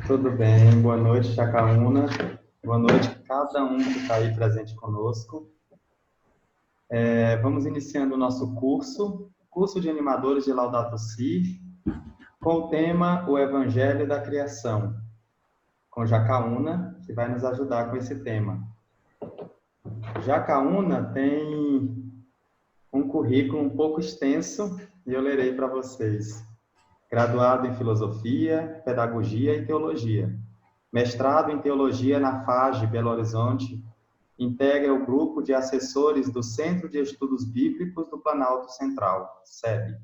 Tudo bem? Boa noite, Jacaúna. Boa noite a cada um que está aí presente conosco. Vamos iniciando o nosso curso de animadores de Laudato Si, com o tema O Evangelho da Criação, com Jacaúna, que vai nos ajudar com esse tema. Jacaúna tem um currículo um pouco extenso e eu lerei para vocês. Graduado em Filosofia, Pedagogia e Teologia. Mestrado em Teologia na FAGE, Belo Horizonte. Integra o grupo de assessores do Centro de Estudos Bíblicos do Planalto Central, SEB.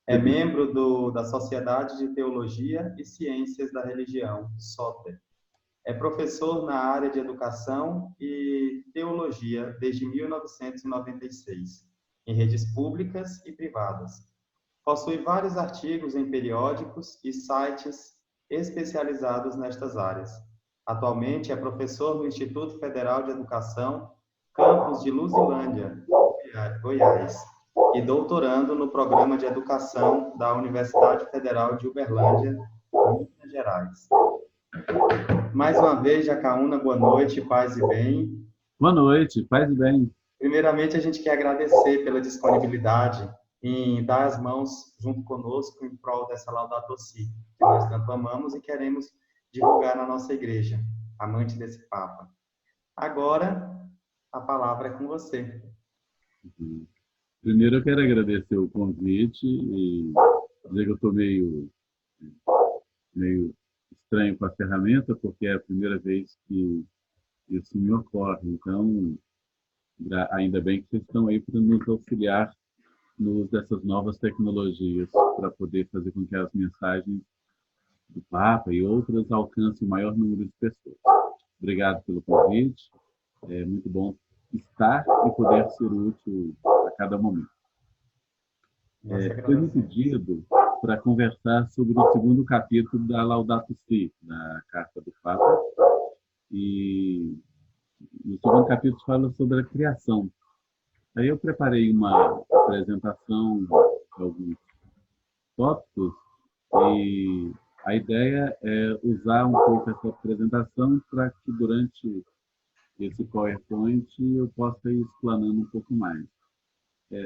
É membro da Sociedade de Teologia e Ciências da Religião, SOTER. É professor na área de Educação e Teologia desde 1996, em redes públicas e privadas. Possui vários artigos em periódicos e sites especializados nestas áreas. Atualmente é professor no Instituto Federal de Educação, campus de Luzilândia, Goiás, e doutorando no Programa de Educação da Universidade Federal de Uberlândia, Minas Gerais. Mais uma vez, Jacaúna, boa noite, paz e bem. Boa noite, paz e bem. Primeiramente, a gente quer agradecer pela disponibilidade em dar as mãos junto conosco em prol dessa Laudato Si, que nós tanto amamos e queremos divulgar na nossa igreja, amante desse Papa. Agora, a palavra é com você. Primeiro eu quero agradecer o convite e dizer que eu estou meio estranho com a ferramenta, porque é a primeira vez que isso me ocorre. Então, ainda bem que vocês estão aí para nos auxiliar no uso dessas novas tecnologias para poder fazer com que as mensagens do Papa e outras alcancem o maior número de pessoas. Obrigado pelo convite. É muito bom estar e poder ser útil a cada momento. Foi me pedido para conversar sobre o segundo capítulo da Laudato Si, na Carta do Papa. E no segundo capítulo fala sobre a criação. Aí eu preparei uma apresentação de alguns tópicos e a ideia é usar um pouco essa apresentação para que durante esse PowerPoint eu possa ir explanando um pouco mais.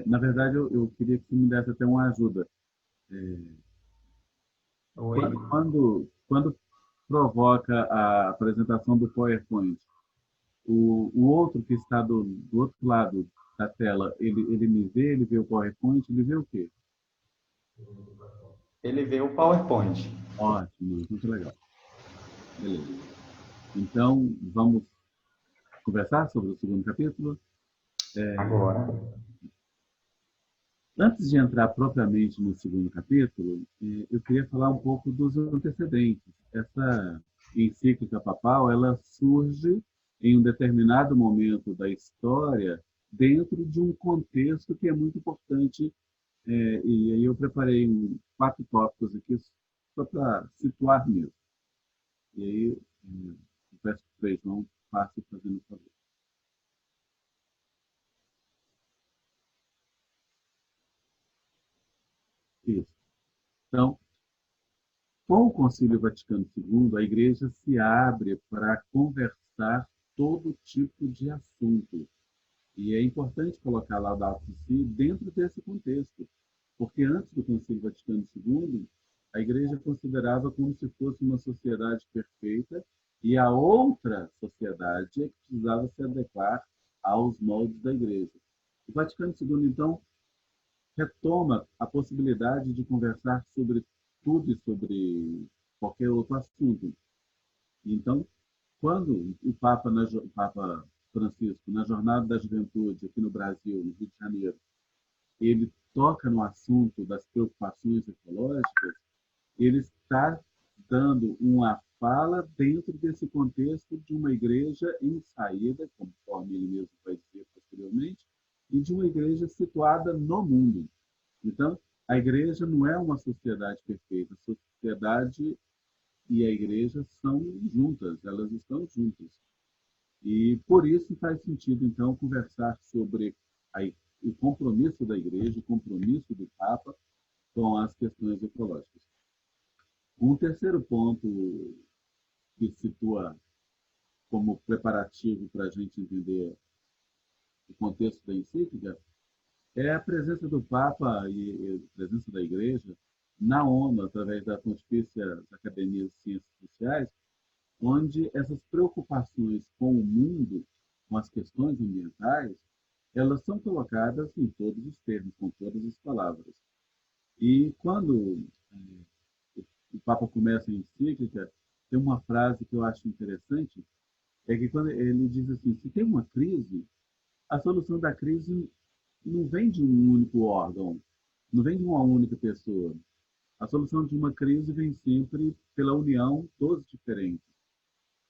Na verdade, eu queria que você me desse até uma ajuda. Oi. Quando provoca a apresentação do PowerPoint, o outro que está do outro lado da tela, ele me vê, ele vê o PowerPoint, ele vê o quê? Ele vê o PowerPoint. Ótimo, muito legal. Beleza. Então, vamos conversar sobre o segundo capítulo? Agora. Antes de entrar propriamente no segundo capítulo, eu queria falar um pouco dos antecedentes. Essa encíclica papal, ela surge em um determinado momento da história dentro de um contexto que é muito importante. E aí eu preparei 4 tópicos aqui só para situar mesmo. E aí eu peço que vocês não passem fazendo favor. Isso. Então, com o Concílio Vaticano II, a Igreja se abre para conversar todo tipo de assunto. E é importante colocar Laudato Si dentro desse contexto, porque antes do Concílio Vaticano II, a Igreja considerava como se fosse uma sociedade perfeita e a outra sociedade é que precisava se adequar aos moldes da Igreja. O Vaticano II, então, retoma a possibilidade de conversar sobre tudo e sobre qualquer outro assunto. Então, quando o Papa Francisco, na Jornada da Juventude aqui no Brasil, no Rio de Janeiro, ele toca no assunto das preocupações ecológicas, ele está dando uma fala dentro desse contexto de uma igreja em saída, conforme ele mesmo vai dizer posteriormente, e de uma igreja situada no mundo. Então, a igreja não é uma sociedade perfeita. A sociedade e a igreja são juntas, elas estão juntas. E por isso faz sentido, então, conversar sobre o compromisso da igreja, o compromisso do Papa com as questões ecológicas. Um terceiro ponto que situa como preparativo para a gente entender o contexto da encíclica é a presença do Papa e a presença da Igreja na ONU, através da Pontifícia Academia de Ciências Sociais, onde essas preocupações com o mundo, com as questões ambientais, elas são colocadas em todos os termos, com todas as palavras. E quando o Papa começa a encíclica, tem uma frase que eu acho interessante, é que quando ele diz assim, se tem uma crise, a solução da crise não vem de um único órgão, não vem de uma única pessoa. A solução de uma crise vem sempre pela união dos diferentes.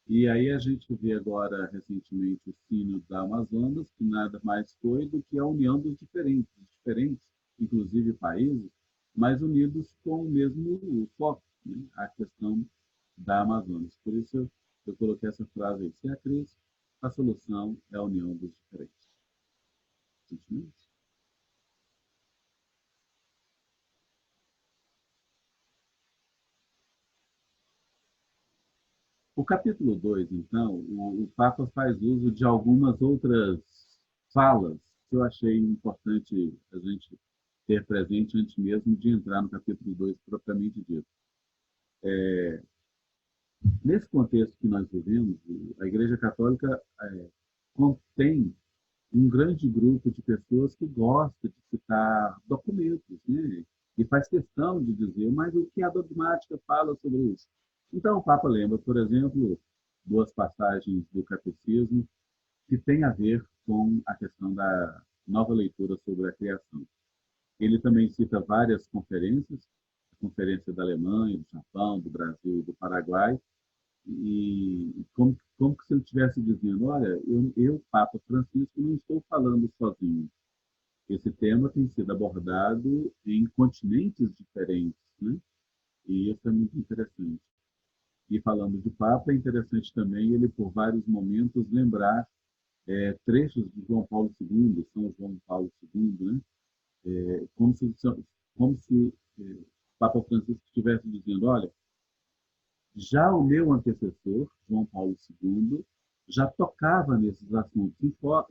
E aí a gente vê agora, recentemente, o Sínodo da Amazonas, que nada mais foi do que a união dos diferentes, inclusive países, mas unidos com o mesmo foco, né? A questão da Amazonas. Por isso eu coloquei essa frase aí, se é a crise, a solução é a união dos diferentes. Sentimentos? O capítulo 2, então, o Papa faz uso de algumas outras falas que eu achei importante a gente ter presente antes mesmo de entrar no capítulo 2 propriamente dito. Nesse contexto que nós vivemos, a Igreja Católica contém um grande grupo de pessoas que gosta de citar documentos, né? E faz questão de dizer, mas o que a dogmática fala sobre isso? Então, o Papa lembra, por exemplo, duas passagens do Catecismo que têm a ver com a questão da nova leitura sobre a criação. Ele também cita várias conferências, a Conferência da Alemanha, do Japão, do Brasil e do Paraguai, e como se ele estivesse dizendo, olha, Papa Francisco, não estou falando sozinho. Esse tema tem sido abordado em continentes diferentes, né? E isso é muito interessante. E falando de Papa, é interessante também ele, por vários momentos, lembrar trechos de João Paulo II, São João Paulo II, né? Como se, como se Papa Francisco estivesse dizendo, olha, já o meu antecessor, João Paulo II, já tocava nesses assuntos,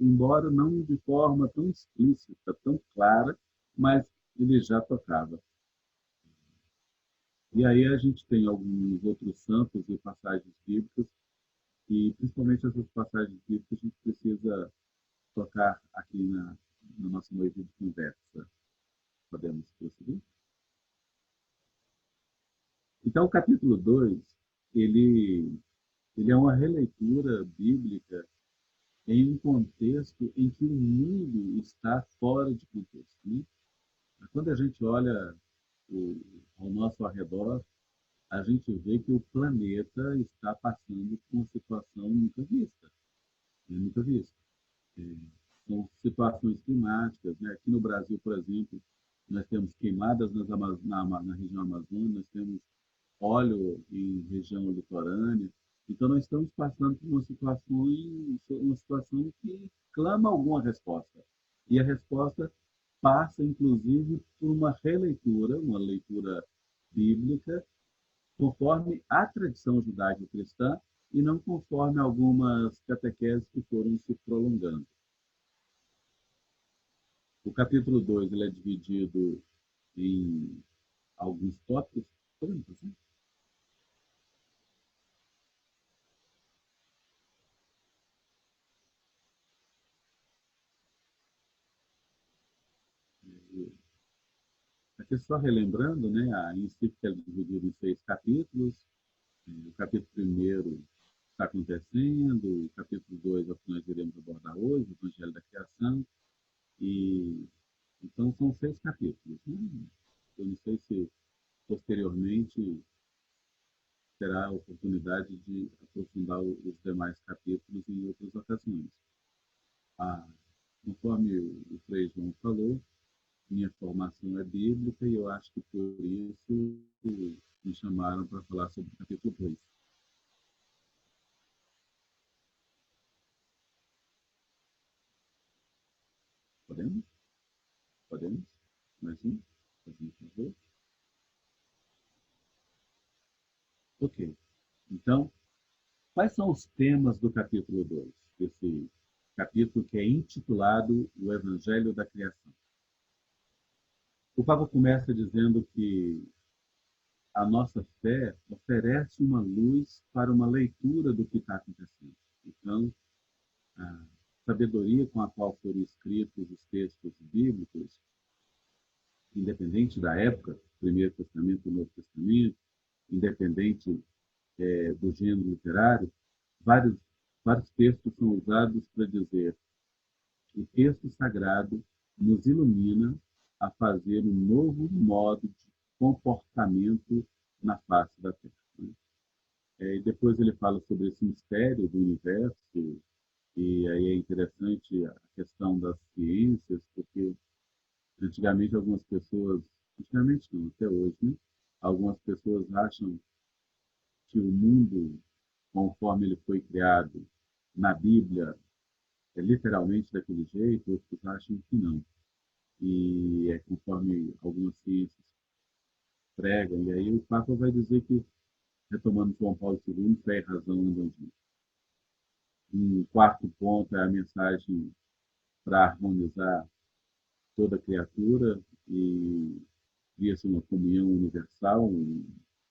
embora não de forma tão explícita, tão clara, mas ele já tocava. E aí a gente tem alguns outros santos e passagens bíblicas, e principalmente essas passagens bíblicas a gente precisa tocar aqui na nossa noite de conversa. Podemos prosseguir? Então, o capítulo 2 ele, ele é uma releitura bíblica em um contexto em que o mundo está fora de contexto. Né? Quando a gente olha ao nosso arredor, a gente vê que o planeta está passando por uma situação nunca vista. Né? Nunca vista. É, são situações climáticas. Né? Aqui no Brasil, por exemplo, nós temos queimadas na região amazônica, nós temos óleo em região litorânea. Então, nós estamos passando por uma situação que clama alguma resposta. E a resposta passa, inclusive, por uma leitura bíblica, conforme a tradição judaico-cristã e não conforme algumas catequeses que foram se prolongando. O capítulo 2 ele é dividido em alguns tópicos. Podemos fazer? Aqui só relembrando, né, a encíclica é dividida em 6 capítulos. O capítulo primeiro está acontecendo, o capítulo 2 é o que nós iremos abordar hoje, o Evangelho da Criação. E, então, são 6 capítulos. Né? Eu não sei se posteriormente terá a oportunidade de aprofundar os demais capítulos em outras ocasiões. Ah, conforme o Frei João falou, minha formação é bíblica e eu acho que por isso me chamaram para falar sobre o capítulo 2. Podemos? Podemos? Mais um? Fazendo favor? Ok. Então, Quais são os temas do capítulo 2? Esse capítulo que é intitulado O Evangelho da Criação. O Papa começa dizendo que a nossa fé oferece uma luz para uma leitura do que está acontecendo. Então, a sabedoria com a qual foram escritos os textos bíblicos, independente da época, Primeiro Testamento e Novo Testamento, independente do gênero literário, vários, vários textos são usados para dizer que o texto sagrado nos ilumina a fazer um novo modo de comportamento na face da Terra. Né? E depois ele fala sobre esse mistério do universo, e aí é interessante a questão das ciências, porque antigamente algumas pessoas, antigamente não, até hoje, né? Algumas pessoas acham que o mundo, conforme ele foi criado na Bíblia, é literalmente daquele jeito, outros acham que não. E é conforme algumas ciências pregam, e aí o Papa vai dizer que, retomando João Paulo II, fé e razão andam juntos. Um quarto ponto é a mensagem para harmonizar toda a criatura e cria-se uma comunhão universal, uma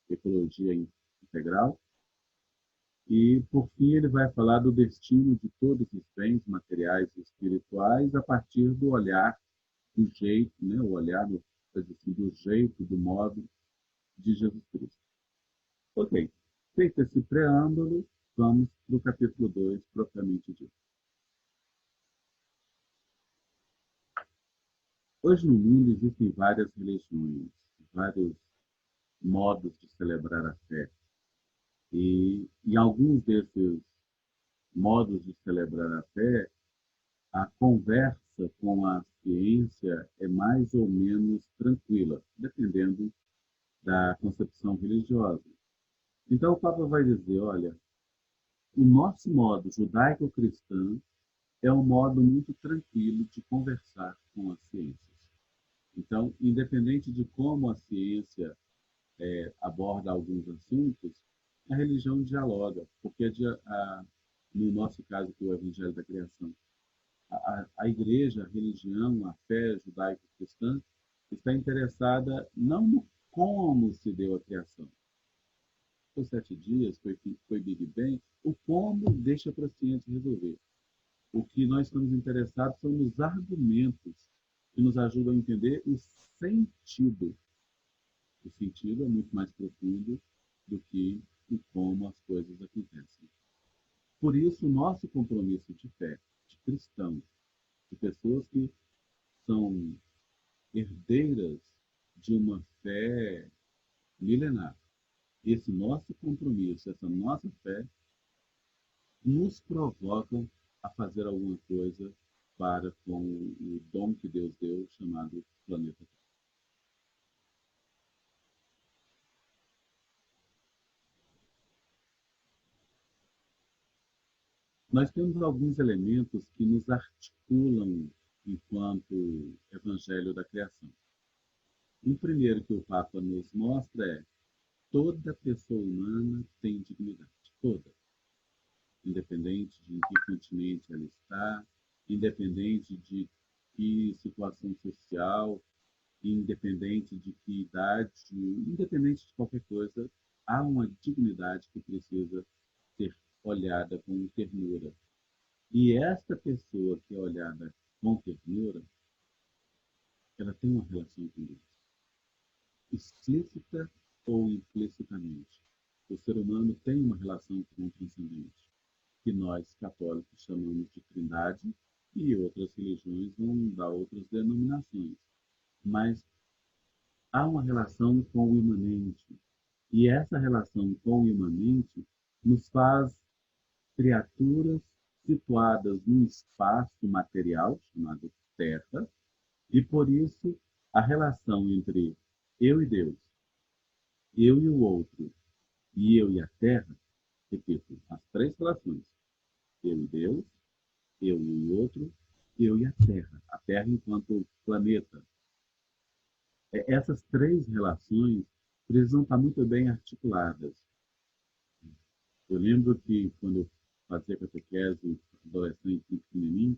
ecologia integral. E, por fim, ele vai falar do destino de todos os bens materiais e espirituais a partir do olhar, do jeito, né? O olhar do jeito, do modo de Jesus Cristo. Ok. Feito esse preâmbulo, vamos para o capítulo 2, propriamente dito. Hoje no mundo existem várias religiões, vários modos de celebrar a fé. E em alguns desses modos de celebrar a fé, a conversa com a ciência é mais ou menos tranquila, dependendo da concepção religiosa. Então o Papa vai dizer, olha, o nosso modo judaico-cristão é um modo muito tranquilo de conversar com as ciências. Então, independente de como a ciência aborda alguns assuntos, a religião dialoga, porque no nosso caso, que é o Evangelho da Criação, a igreja, a religião, a fé judaico-cristã está interessada não no como se deu a criação. Foi 7 dias, foi Big Bang, o como deixa para a ciência resolver. O que nós estamos interessados são nos argumentos que nos ajudam a entender o sentido. O sentido é muito mais profundo do que o como as coisas acontecem. Por isso, o nosso compromisso de fé, de cristãos, de pessoas que são herdeiras de uma fé milenar, esse nosso compromisso, essa nossa fé, nos provocam a fazer alguma coisa para com o dom que Deus deu, chamado planeta Terra. Nós temos alguns elementos que nos articulam enquanto Evangelho da Criação. O primeiro que o Papa nos mostra é: toda pessoa humana tem dignidade, toda. Independente de em que continente ela está, independente de que situação social, independente de que idade, independente de qualquer coisa, há uma dignidade que precisa ser olhada com ternura. E esta pessoa que é olhada com ternura, ela tem uma relação com Deus, explícita ou implicitamente. O ser humano tem uma relação com o transcendente, que nós, católicos, chamamos de Trindade, e outras religiões vão dar outras denominações. Mas há uma relação com o imanente. E essa relação com o imanente nos faz criaturas situadas num espaço material, chamado Terra, e por isso a relação entre eu e Deus, eu e o outro, e eu e a Terra, repito, as três relações, eu e Deus, eu e o outro, eu e a Terra enquanto planeta. Essas três relações precisam estar muito bem articuladas. Eu lembro que quando eu fazia catequese adolescente pequenininho,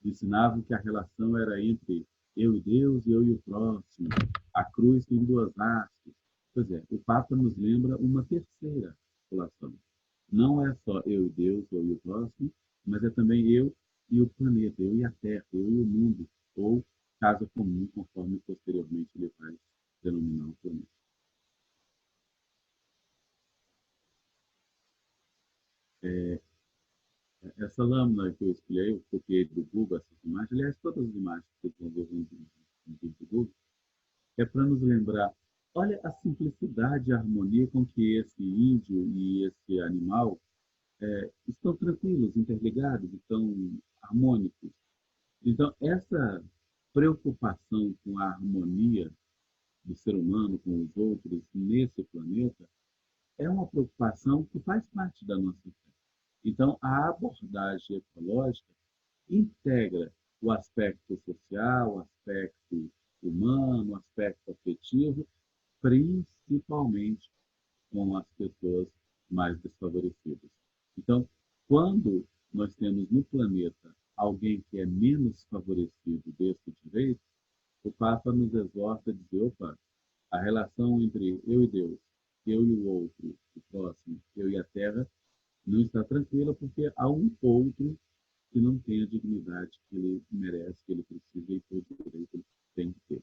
ensinavam que a relação era entre eu e Deus e eu e o próximo. A cruz tem duas hastes. Pois é, o Papa nos lembra uma terceira relação. Não é só eu e Deus, eu e o próximo, mas é também eu e o planeta, eu e a Terra, eu e o mundo, ou casa comum, conforme posteriormente ele vai denominar o planeta. Essa lâmina que eu escolhi, eu copiei do Google essas imagens, aliás, todas as imagens que vocês vão ver no vídeo do Google, é para nos lembrar, olha a simplicidade e a harmonia com que esse índio e esse animal estão tranquilos, interligados, estão harmônicos. Então, essa preocupação com a harmonia do ser humano com os outros nesse planeta é uma preocupação que faz parte da nossa fé. Então, a abordagem ecológica integra o aspecto social, o aspecto humano, o aspecto afetivo, principalmente com as pessoas mais desfavorecidas. Então, quando nós temos no planeta alguém que é menos favorecido desse direito, o Papa nos exorta a dizer, opa, a relação entre eu e Deus, eu e o outro, o próximo, eu e a Terra, não está tranquila porque há um outro que não tem a dignidade que ele merece, que ele precisa e todo o direito ele tem que ter.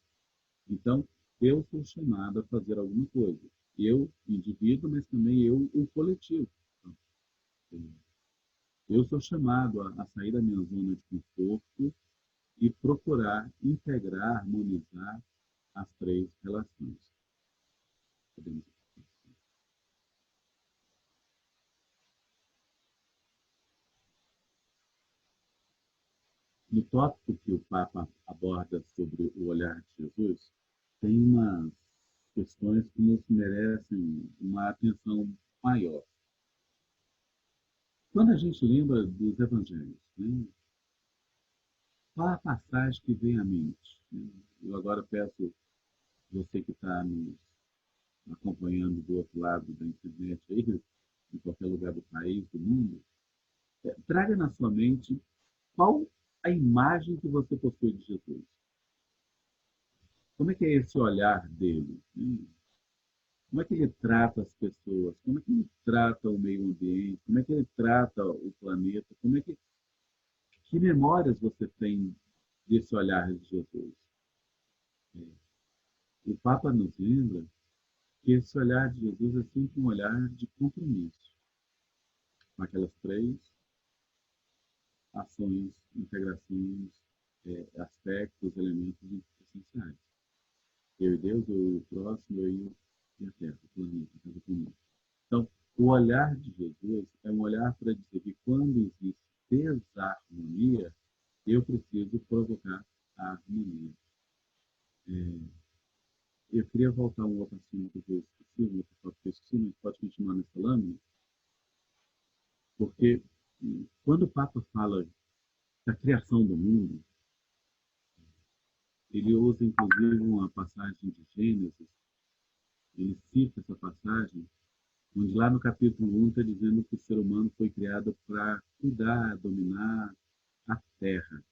Então, eu sou chamado a fazer alguma coisa. Eu, indivíduo, mas também eu, o coletivo. Então, eu sou chamado a sair da minha zona de conforto e procurar integrar, harmonizar as três relações. Podemos. No tópico que o Papa aborda sobre o olhar de Jesus, tem umas questões que nos merecem uma atenção maior. Quando a gente lembra dos evangelhos, né, qual a passagem que vem à mente? Eu agora peço você que está nos acompanhando do outro lado da internet, aí, em qualquer lugar do país, do mundo, traga na sua mente qual a imagem que você possui de Jesus. Como é que é esse olhar dele? Como é que ele trata as pessoas? Como é que ele trata o meio ambiente? Como é que ele trata o planeta? Que memórias você tem desse olhar de Jesus? O Papa nos lembra que esse olhar de Jesus é sempre um olhar de compromisso com aquelas três ações, integrações, aspectos, elementos essenciais. Eu e Deus, eu e o próximo, eu e a Terra, o planeta, a casa comum. Então, o olhar de Jesus é um olhar para dizer que quando existe desarmonia, eu preciso provocar a harmonia. Eu queria voltar a um outro assunto que eu esqueci, um outro tópico que eu esqueci, mas pode continuar nessa lâmina, porque quando o Papa fala da criação do mundo, ele usa inclusive uma passagem de Gênesis, ele cita essa passagem, onde lá no capítulo 1 está dizendo que o ser humano foi criado para cuidar, dominar a terra.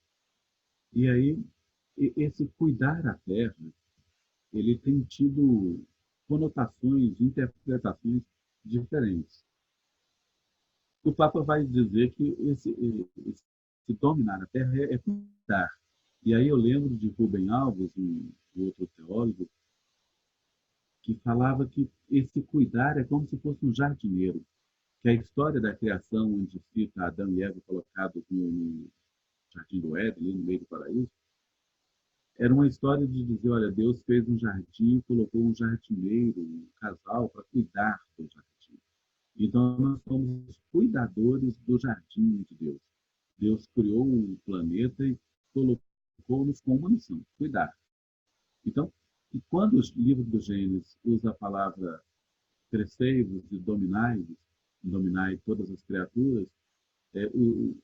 E aí, esse cuidar a terra, ele tem tido conotações, interpretações diferentes. O Papa vai dizer que esse dominar a terra é cuidar. E aí eu lembro de Rubem Alves, um outro teólogo, que falava que esse cuidar é como se fosse um jardineiro, que a história da criação, onde cita Adão e Eva colocados no jardim do Éden, ali no meio do paraíso, era uma história de dizer, olha, Deus fez um jardim, colocou um jardineiro, um casal, para cuidar do jardim. Então, nós somos cuidadores do jardim de Deus. Deus criou o planeta e colocou-nos com uma missão, cuidar. Então, e quando os livros do Gênesis usa a palavra crescei-vos e dominai todas as criaturas,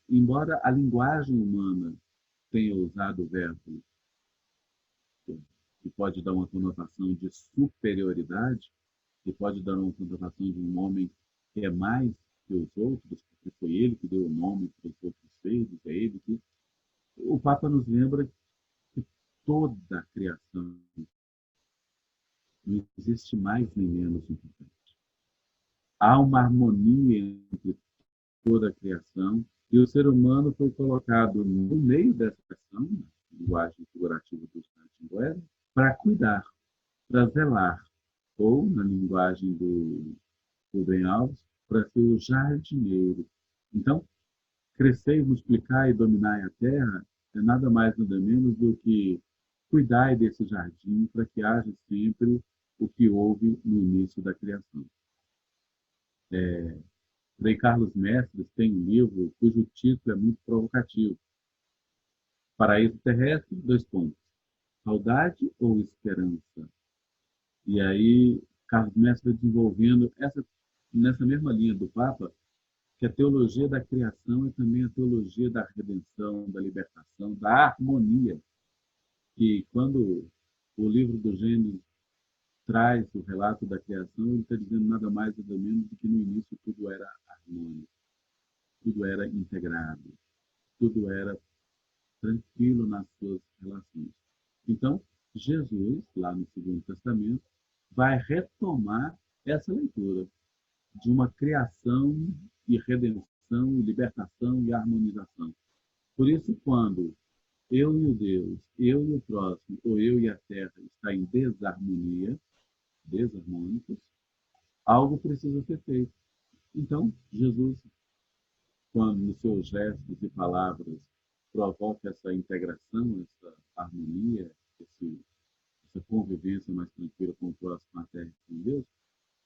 embora a linguagem humana tenha usado o verbo que pode dar uma conotação de superioridade, que pode dar uma conotação de um homem que é mais, que os outros, porque foi ele que deu o nome para os outros seres, é ele que... O Papa nos lembra que toda a criação não existe mais nem menos importante. Há uma harmonia entre toda a criação e o ser humano foi colocado no meio dessa criação, na linguagem figurativa do Santinguera, para cuidar, para zelar, ou, na linguagem do Rubem Alves, para ser o jardineiro. Então, crescer, multiplicar e dominar a terra é nada mais, nada menos do que cuidar desse jardim para que haja sempre o que houve no início da criação. Frei Carlos Mestres tem um livro cujo título é muito provocativo. Paraíso terrestre, dois pontos. Saudade ou esperança? E aí, Carlos Mestres vai desenvolvendo nessa mesma linha do Papa, que a teologia da criação é também a teologia da redenção, da libertação, da harmonia. Que quando o livro do Gênesis traz o relato da criação, ele está dizendo nada mais nada menos do que no início tudo era harmônico, tudo era integrado, tudo era tranquilo nas suas relações. Então, Jesus, lá no Segundo Testamento, vai retomar essa leitura de uma criação e redenção, e libertação e harmonização. Por isso, quando eu e o Deus, eu e o próximo, ou eu e a terra está em desarmonia, desarmônicos, algo precisa ser feito. Então, Jesus, quando nos seus gestos e palavras provoca essa integração, essa harmonia, essa convivência mais tranquila com o próximo, com a terra e com Deus,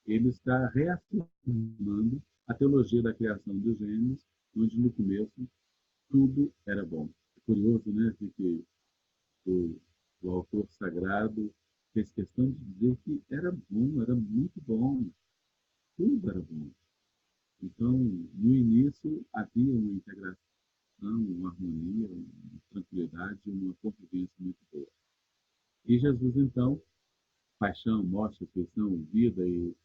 ele está reafirmando a teologia da criação de Gênesis, onde no começo tudo era bom. É curioso, né, que o autor sagrado fez questão de dizer que era bom, era muito bom, tudo era bom. Então, no início, havia uma integração, uma harmonia, uma tranquilidade, uma convivência muito boa. E Jesus, então, paixão, morte, ressurreição, vida e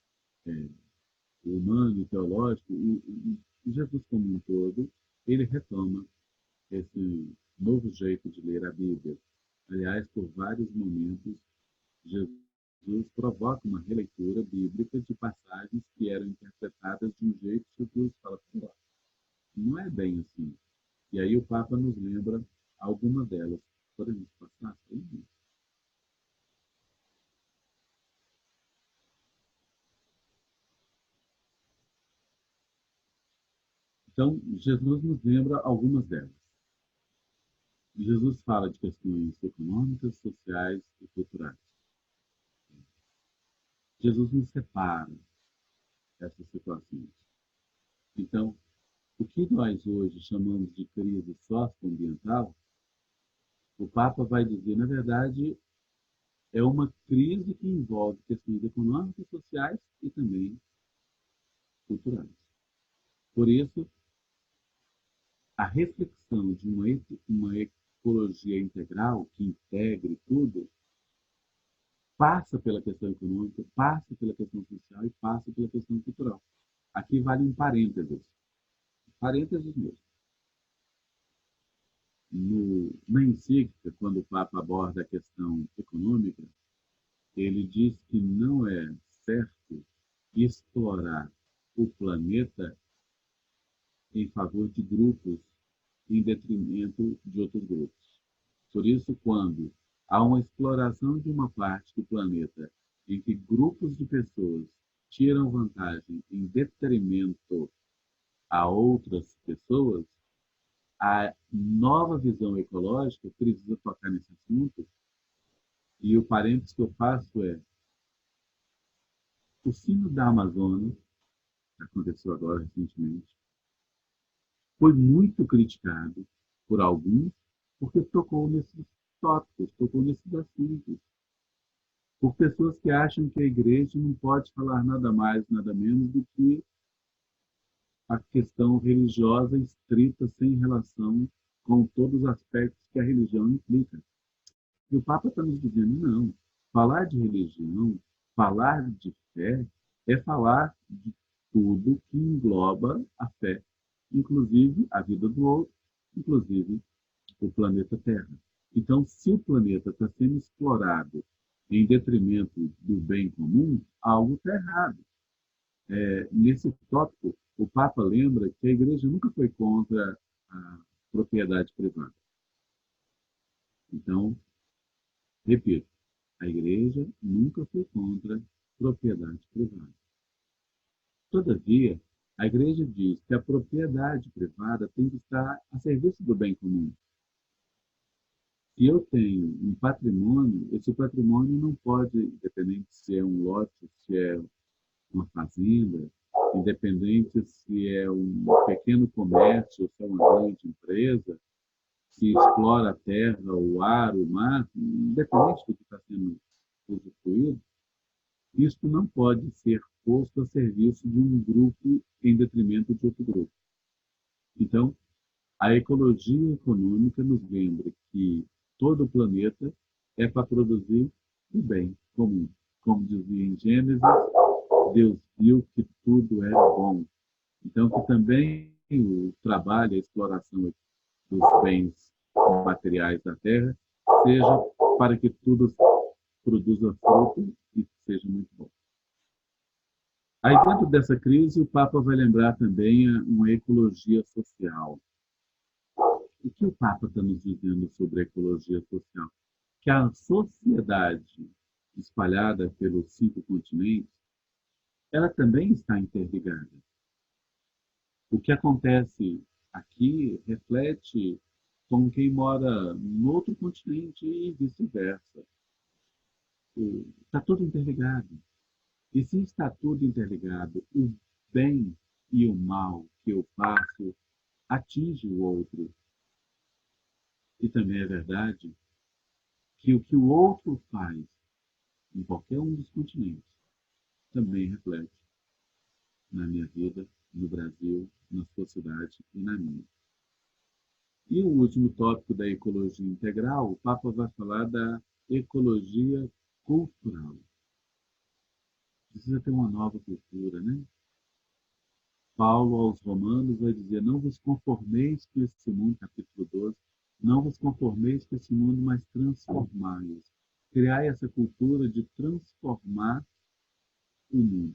o humano e teológico, e Jesus como um todo, ele retoma esse novo jeito de ler a Bíblia. Aliás, por vários momentos, Jesus provoca uma releitura bíblica de passagens que eram interpretadas de um jeito que Jesus fala, não é bem assim. E aí o Papa nos lembra alguma delas. Podemos passar? Então, Jesus nos lembra algumas delas. Jesus fala de questões econômicas, sociais e culturais. Jesus nos separa essas situações. Então, o que nós hoje chamamos de crise socioambiental, o Papa vai dizer, na verdade, é uma crise que envolve questões econômicas, sociais e também culturais. Por isso, a reflexão de uma ecologia integral que integre tudo passa pela questão econômica, passa pela questão social e passa pela questão cultural. Aqui vale um parênteses mesmo. Na encíclica, quando o Papa aborda a questão econômica, ele diz que não é certo explorar o planeta em favor de grupos em detrimento de outros grupos. Por isso, quando há uma exploração de uma parte do planeta em que grupos de pessoas tiram vantagem em detrimento a outras pessoas, a nova visão ecológica precisa tocar nesse assunto. E o parênteses que eu faço é: o sino da Amazônia, que aconteceu agora recentemente, foi muito criticado por alguns porque tocou nesses tópicos, tocou nesses assuntos. Por pessoas que acham que a igreja não pode falar nada mais, nada menos do que a questão religiosa estrita, sem relação com todos os aspectos que a religião implica. E o Papa está nos dizendo, não, falar de religião, falar de fé, é falar de tudo que engloba a fé, inclusive a vida do outro, inclusive o planeta Terra. Então, se o planeta está sendo explorado em detrimento do bem comum, algo está errado. Nesse tópico, o Papa lembra que a Igreja nunca foi contra a propriedade privada. Então, repito, a Igreja nunca foi contra propriedade privada. Todavia, a Igreja diz que a propriedade privada tem que estar a serviço do bem comum. Se eu tenho um patrimônio, esse patrimônio não pode, independente se é um lote, se é uma fazenda, independente se é um pequeno comércio, se é uma grande empresa, se explora a terra, o ar, o mar, independente do que está sendo usufruído, isto não pode ser posto a serviço de um grupo em detrimento de outro grupo. Então, a ecologia econômica nos lembra que todo o planeta é para produzir o bem comum. Como dizia em Gênesis, Deus viu que tudo era bom. Então, que também o trabalho, a exploração dos bens materiais da terra seja para que tudo produza fruto e seja muito bom. Aí, dentro dessa crise, o Papa vai lembrar também uma ecologia social. O que o Papa está nos dizendo sobre a ecologia social? Que a sociedade espalhada pelos 5 continentes, ela também está interligada. O que acontece aqui reflete com quem mora no outro continente e vice-versa. Está tudo interligado. E se está tudo interligado, o bem e o mal que eu faço atinge o outro. E também é verdade que o que o outro faz em qualquer um dos continentes também reflete na minha vida, no Brasil, na sua cidade e na minha. E o último tópico da ecologia integral, o Papa vai falar da ecologia cultural. Precisa ter uma nova cultura, né? Paulo aos Romanos vai dizer: não vos conformeis com esse mundo, capítulo 12, não vos conformeis com esse mundo, mas transformai-os. Criai essa cultura de transformar o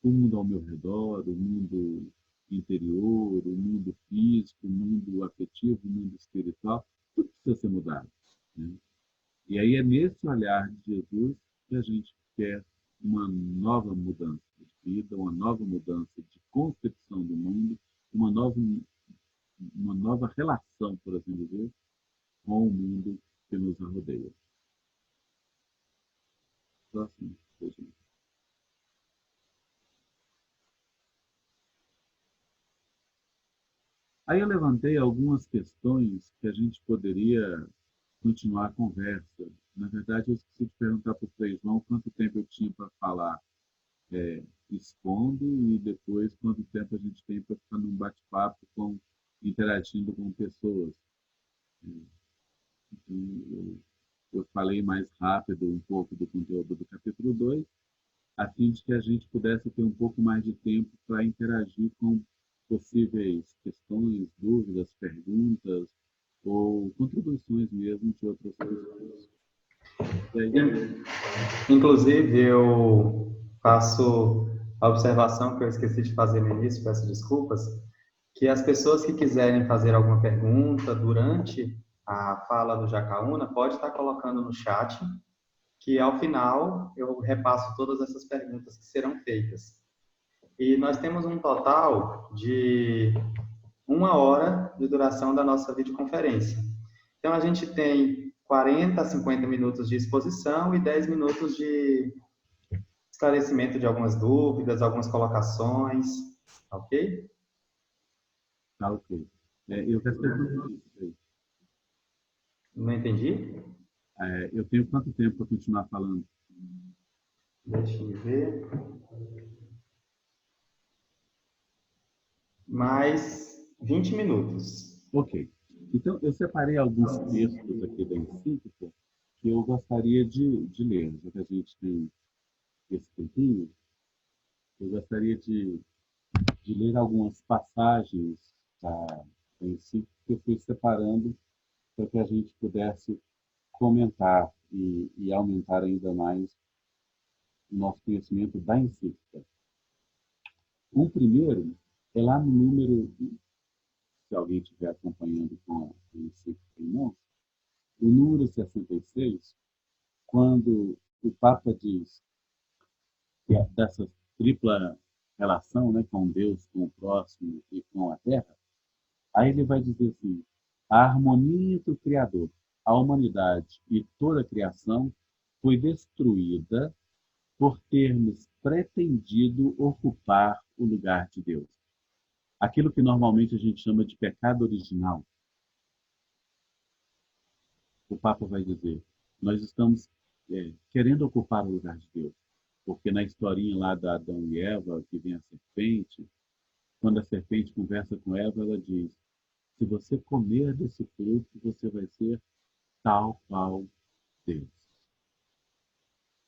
mundo ao meu redor, o mundo interior, o mundo físico, o mundo afetivo, o mundo espiritual, tudo precisa ser mudado, né? E aí é nesse olhar de Jesus que a gente quer uma nova mudança de vida, uma nova mudança de concepção do mundo, uma nova relação, por assim dizer, com o mundo que nos rodeia. Próximo, gente. Aí eu levantei algumas questões que a gente poderia continuar a conversa. Na verdade, eu esqueci de perguntar para o Frei João quanto tempo eu tinha para falar expondo e depois quanto tempo a gente tem para ficar num bate-papo interagindo com pessoas. Então, eu falei mais rápido um pouco do conteúdo do capítulo 2, a fim de que a gente pudesse ter um pouco mais de tempo para interagir com possíveis questões, dúvidas, perguntas ou contribuições mesmo de outras pessoas. Inclusive, eu faço a observação que eu esqueci de fazer no início, peço desculpas, que as pessoas que quiserem fazer alguma pergunta durante a fala do Jacaúna, pode estar colocando no chat, que ao final eu repasso todas essas perguntas que serão feitas. E nós temos um total de 1 hora de duração da nossa videoconferência. Então, a gente tem 40 a 50 minutos de exposição e 10 minutos de esclarecimento de algumas dúvidas, algumas colocações, ok? Tá, ok. Eu respeito isso. Não entendi? Eu tenho quanto tempo para continuar falando? Deixa eu ver. Mais 20 minutos. Ok. Então, eu separei alguns textos aqui da encíclica que eu gostaria de ler, já que a gente tem esse tempinho. eu gostaria de ler algumas passagens da encíclica que eu fui separando para que a gente pudesse comentar e aumentar ainda mais o nosso conhecimento da encíclica. O primeiro é lá no número, se alguém estiver acompanhando com a encíclica em mãos, o número 66, quando o Papa diz que é dessa tripla relação, né, com Deus, com o próximo e com a Terra, aí ele vai dizer assim: a harmonia do Criador, a humanidade e toda a criação foi destruída por termos pretendido ocupar o lugar de Deus. Aquilo que normalmente a gente chama de pecado original, o Papa vai dizer, nós estamos querendo ocupar o lugar de Deus. Porque na historinha lá da Adão e Eva, que vem a serpente, quando a serpente conversa com Eva, ela diz: se você comer desse fruto, você vai ser tal qual Deus.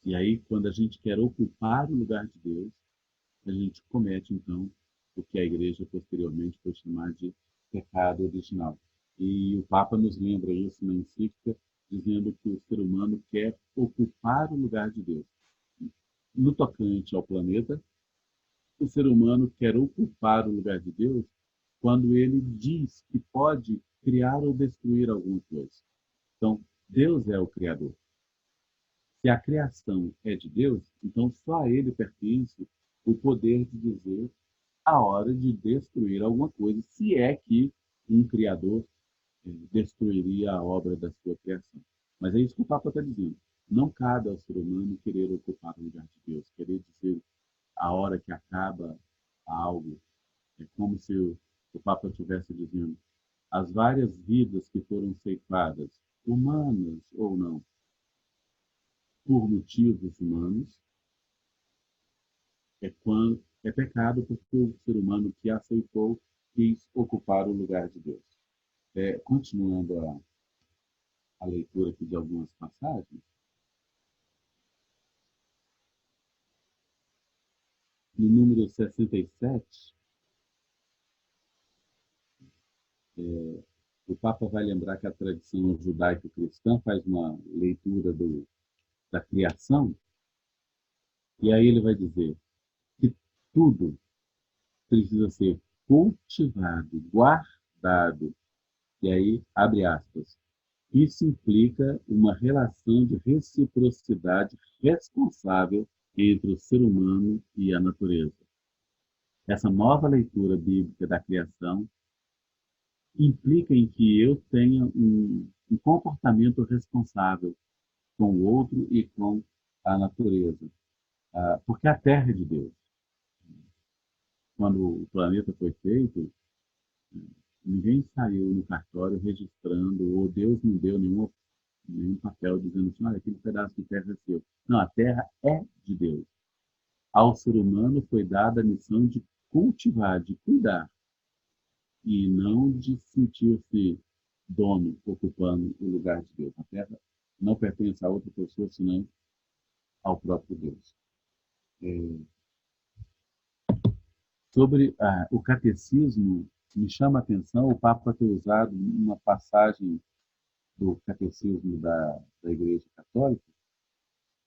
E aí, quando a gente quer ocupar o lugar de Deus, a gente comete, então, o que a igreja posteriormente foi chamar de pecado original. E o Papa nos lembra isso na encíclica, dizendo que o ser humano quer ocupar o lugar de Deus. No tocante ao planeta, o ser humano quer ocupar o lugar de Deus quando ele diz que pode criar ou destruir alguma coisa. Então, Deus é o Criador. Se a criação é de Deus, então só a ele pertence o poder de dizer a hora de destruir alguma coisa, se é que um Criador destruiria a obra da sua criação. Mas é isso que o Papa está dizendo. Não cabe ao ser humano querer ocupar o lugar de Deus, querer dizer a hora que acaba algo. É como se o Papa estivesse dizendo as várias vidas que foram ceifadas, humanas ou não, por motivos humanos, é pecado porque o ser humano que aceitou quis ocupar o lugar de Deus. Continuando a leitura aqui de algumas passagens, no número 67, o Papa vai lembrar que a tradição judaico-cristã faz uma leitura da criação, e aí ele vai dizer que tudo precisa ser cultivado, guardado, e aí abre aspas. Isso implica uma relação de reciprocidade responsável entre o ser humano e a natureza. Essa nova leitura bíblica da criação implica em que eu tenha um comportamento responsável com o outro e com a natureza. Porque a Terra é de Deus. Quando o planeta foi feito, ninguém saiu no cartório registrando, ou Deus não deu nenhum papel dizendo assim, olha, aquele pedaço de terra é seu. Não, a terra é de Deus. Ao ser humano foi dada a missão de cultivar, de cuidar, e não de sentir-se dono, ocupando o lugar de Deus. A terra não pertence a outra pessoa, senão ao próprio Deus. Sobre o catecismo, me chama a atenção o Papa ter usado uma passagem do catecismo da Igreja Católica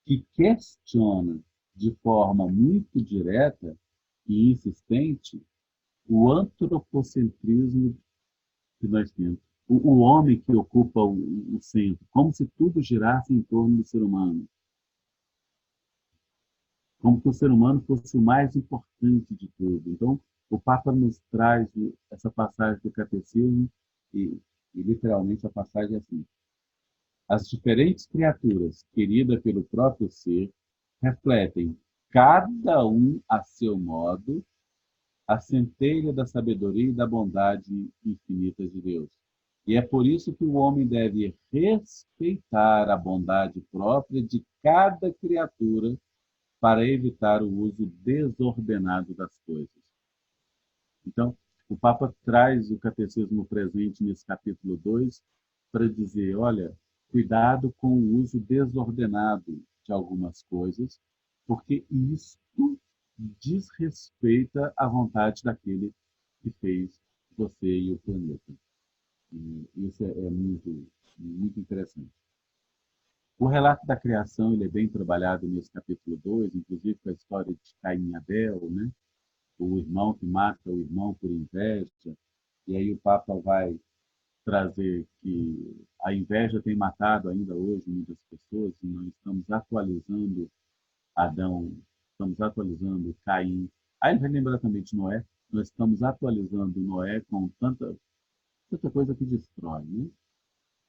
que questiona de forma muito direta e insistente o antropocentrismo que nós temos. O homem que ocupa o centro, como se tudo girasse em torno do ser humano. Como se o ser humano fosse o mais importante de tudo. Então, o Papa nos traz essa passagem do catecismo e literalmente a passagem é assim. As diferentes criaturas, queridas pelo próprio ser, refletem, cada um a seu modo, a centelha da sabedoria e da bondade infinitas de Deus. E é por isso que o homem deve respeitar a bondade própria de cada criatura para evitar o uso desordenado das coisas. Então, o Papa traz o catecismo presente nesse capítulo 2 para dizer, olha, cuidado com o uso desordenado de algumas coisas, porque isto desrespeita a vontade daquele que fez você e o planeta. E isso é muito, muito interessante. O relato da criação ele é bem trabalhado nesse capítulo 2, inclusive com a história de Caim e Abel, né? O irmão que mata o irmão por inveja. E aí o Papa vai trazer que a inveja tem matado ainda hoje muitas pessoas e nós estamos atualizando Adão, estamos atualizando Caim. Aí ele vai lembrar também de Noé. Nós estamos atualizando Noé com tanta coisa que destrói, né?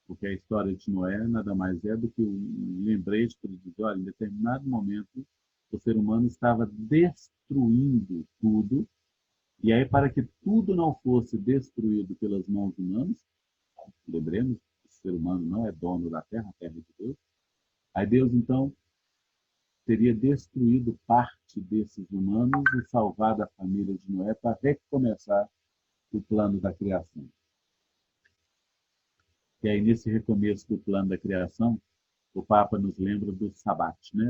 Porque a história de Noé nada mais é do que um lembrete para dizer, olha, em determinado momento o ser humano estava destruindo tudo, e aí para que tudo não fosse destruído pelas mãos humanas, lembremos que o ser humano não é dono da terra, a terra é de Deus, aí Deus então teria destruído parte desses humanos e salvado a família de Noé para recomeçar o plano da criação. E aí, nesse recomeço do plano da criação, o Papa nos lembra do Sabat, né?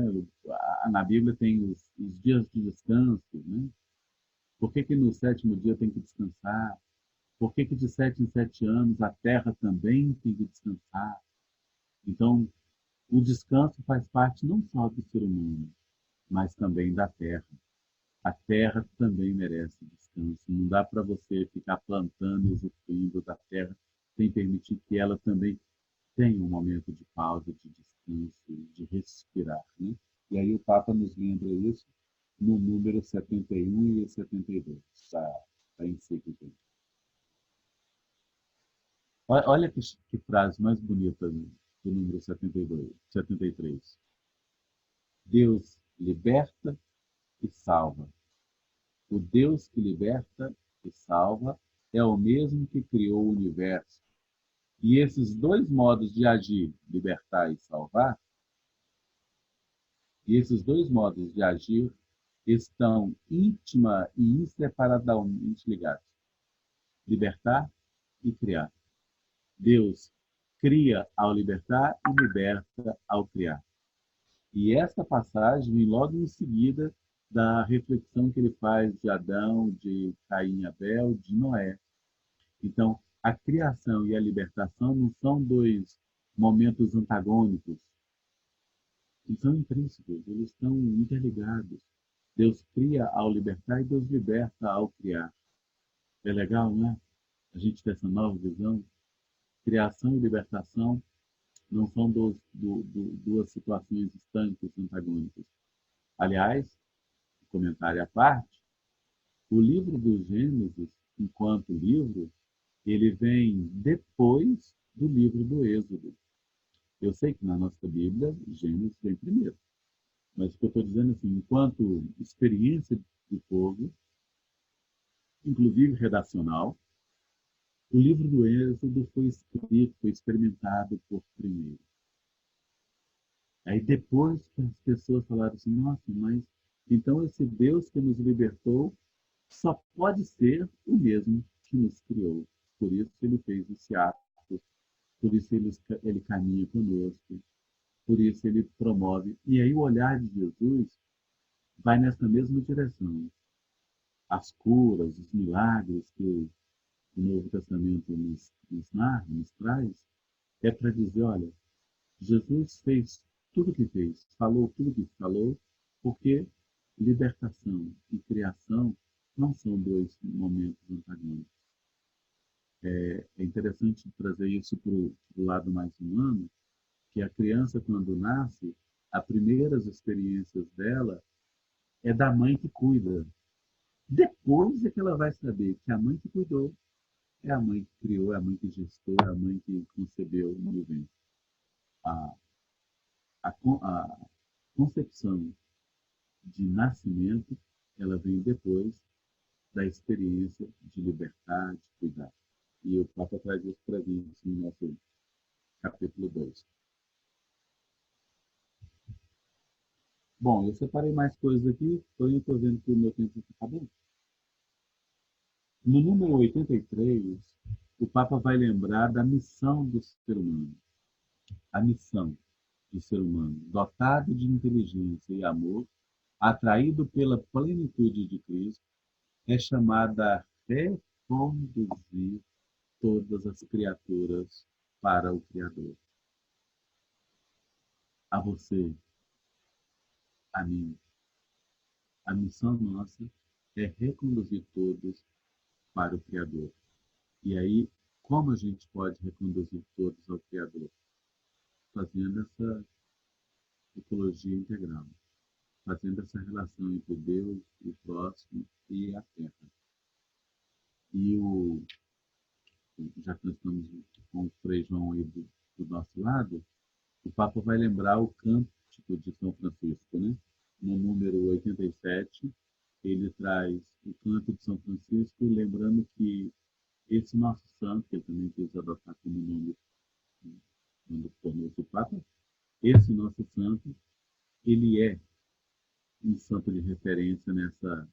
Na Bíblia tem os dias de descanso, né? Por que no sétimo dia tem que descansar? Por que de 7 em 7 anos a terra também tem que descansar? Então, o descanso faz parte não só do ser humano, mas também da terra. A terra também merece descanso. Não dá para você ficar plantando e usufruindo da terra sem permitir que ela também tenha um momento de pausa, de descanso, de respirar. Né? E aí o Papa nos lembra isso no número 71 e 72 da encíclica. Olha que frase mais bonita do número 72, 73. Deus liberta e salva. O Deus que liberta e salva é o mesmo que criou o universo. E esses dois modos de agir, libertar e salvar, estão íntima e inseparadamente ligados. Libertar e criar. Deus cria ao libertar e liberta ao criar. E essa passagem vem logo em seguida da reflexão que ele faz de Adão, de Caim e Abel, de Noé. Então, a criação e a libertação não são dois momentos antagônicos, eles são intrínsecos, eles estão interligados. Deus cria ao libertar e Deus liberta ao criar. É legal, né? A gente ter essa nova visão. Criação e libertação não são duas situações estanques, antagônicas. Aliás, comentário à parte, o livro do Gênesis, enquanto livro, ele vem depois do livro do Êxodo. Eu sei que na nossa Bíblia, Gênesis vem primeiro. Mas o que eu estou dizendo assim, enquanto experiência do povo, inclusive redacional, o livro do Êxodo foi escrito, foi experimentado por primeiro. Aí depois que as pessoas falaram assim, nossa, mas então esse Deus que nos libertou só pode ser o mesmo que nos criou. Por isso ele fez esse ato, por isso ele caminha conosco, por isso ele promove. E aí o olhar de Jesus vai nessa mesma direção. As curas, os milagres que o Novo Testamento nos narra, nos traz, é para dizer, olha, Jesus fez tudo o que fez, falou tudo o que falou, porque libertação e criação não são dois momentos antagônicos. É interessante trazer isso para o lado mais humano, que a criança, quando nasce, as primeiras experiências dela é da mãe que cuida. Depois é que ela vai saber que a mãe que cuidou é a mãe que criou, é a mãe que gestou, é a mãe que concebeu no ventre. A, a concepção de nascimento, ela vem depois da experiência de libertar, de cuidar. E o Papa traz isso para a gente no nosso capítulo 2. Bom, eu separei mais coisas aqui, porém eu estou vendo que o meu tempo está acabando. No número 83, o Papa vai lembrar da missão do ser humano. A missão do ser humano, dotado de inteligência e amor, atraído pela plenitude de Cristo, é chamada a reconduzir todas as criaturas para o Criador. A você, a mim. A missão nossa é reconduzir todos para o Criador. E aí, como a gente pode reconduzir todos ao Criador? Fazendo essa ecologia integral, fazendo essa relação entre Deus, o próximo e a Terra. E já que nós estamos com o Frei João aí do nosso lado, o Papa vai lembrar o Cântico de São Francisco, né? No número 87, ele traz o Cântico de São Francisco, lembrando que esse nosso santo, que ele também quis adotar como nome quando tornou-se Papa, esse nosso santo, ele é um santo de referência nessa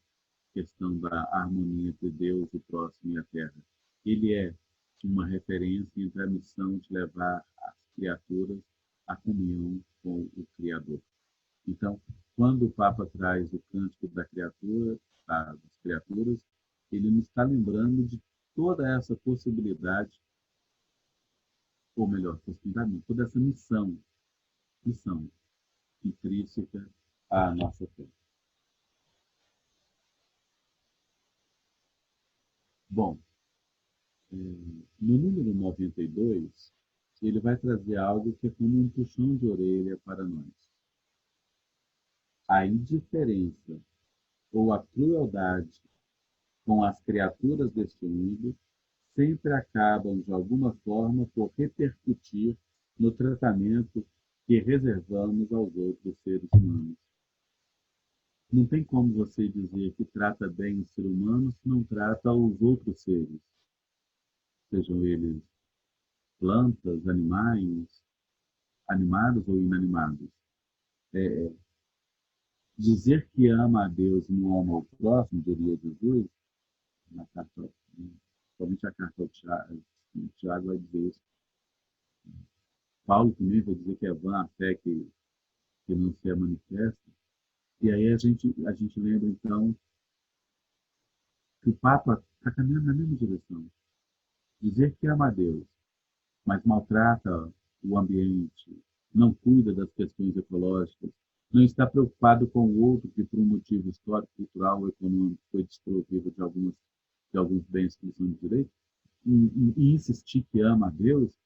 questão da harmonia entre Deus, o próximo e a Terra. Ele é uma referência entre a missão de levar as criaturas à comunhão com o Criador. Então, quando o Papa traz o Cântico da Criatura, das criaturas, ele nos está lembrando de toda essa possibilidade, ou melhor, possibilidade, toda essa missão intrínseca à nossa fé. Bom, no número 92, ele vai trazer algo que é como um puxão de orelha para nós. A indiferença ou a crueldade com as criaturas deste mundo sempre acabam, de alguma forma, por repercutir no tratamento que reservamos aos outros seres humanos. Não tem como você dizer que trata bem o ser humano se não trata os outros seres, sejam eles plantas, animais, animados ou inanimados. Dizer que ama a Deus e não ama o próximo, diria Jesus, na carta, somente a carta ao Tiago vai dizer isso. Paulo também vai dizer que é vã a fé que não se é manifesta. E aí a gente lembra, então, que o Papa está caminhando na mesma direção. Dizer que ama a Deus, mas maltrata o ambiente, não cuida das questões ecológicas, não está preocupado com o outro que, por um motivo histórico, cultural ou econômico, foi desprovido de alguns bens que lhe são de direito, e insistir que ama a Deus,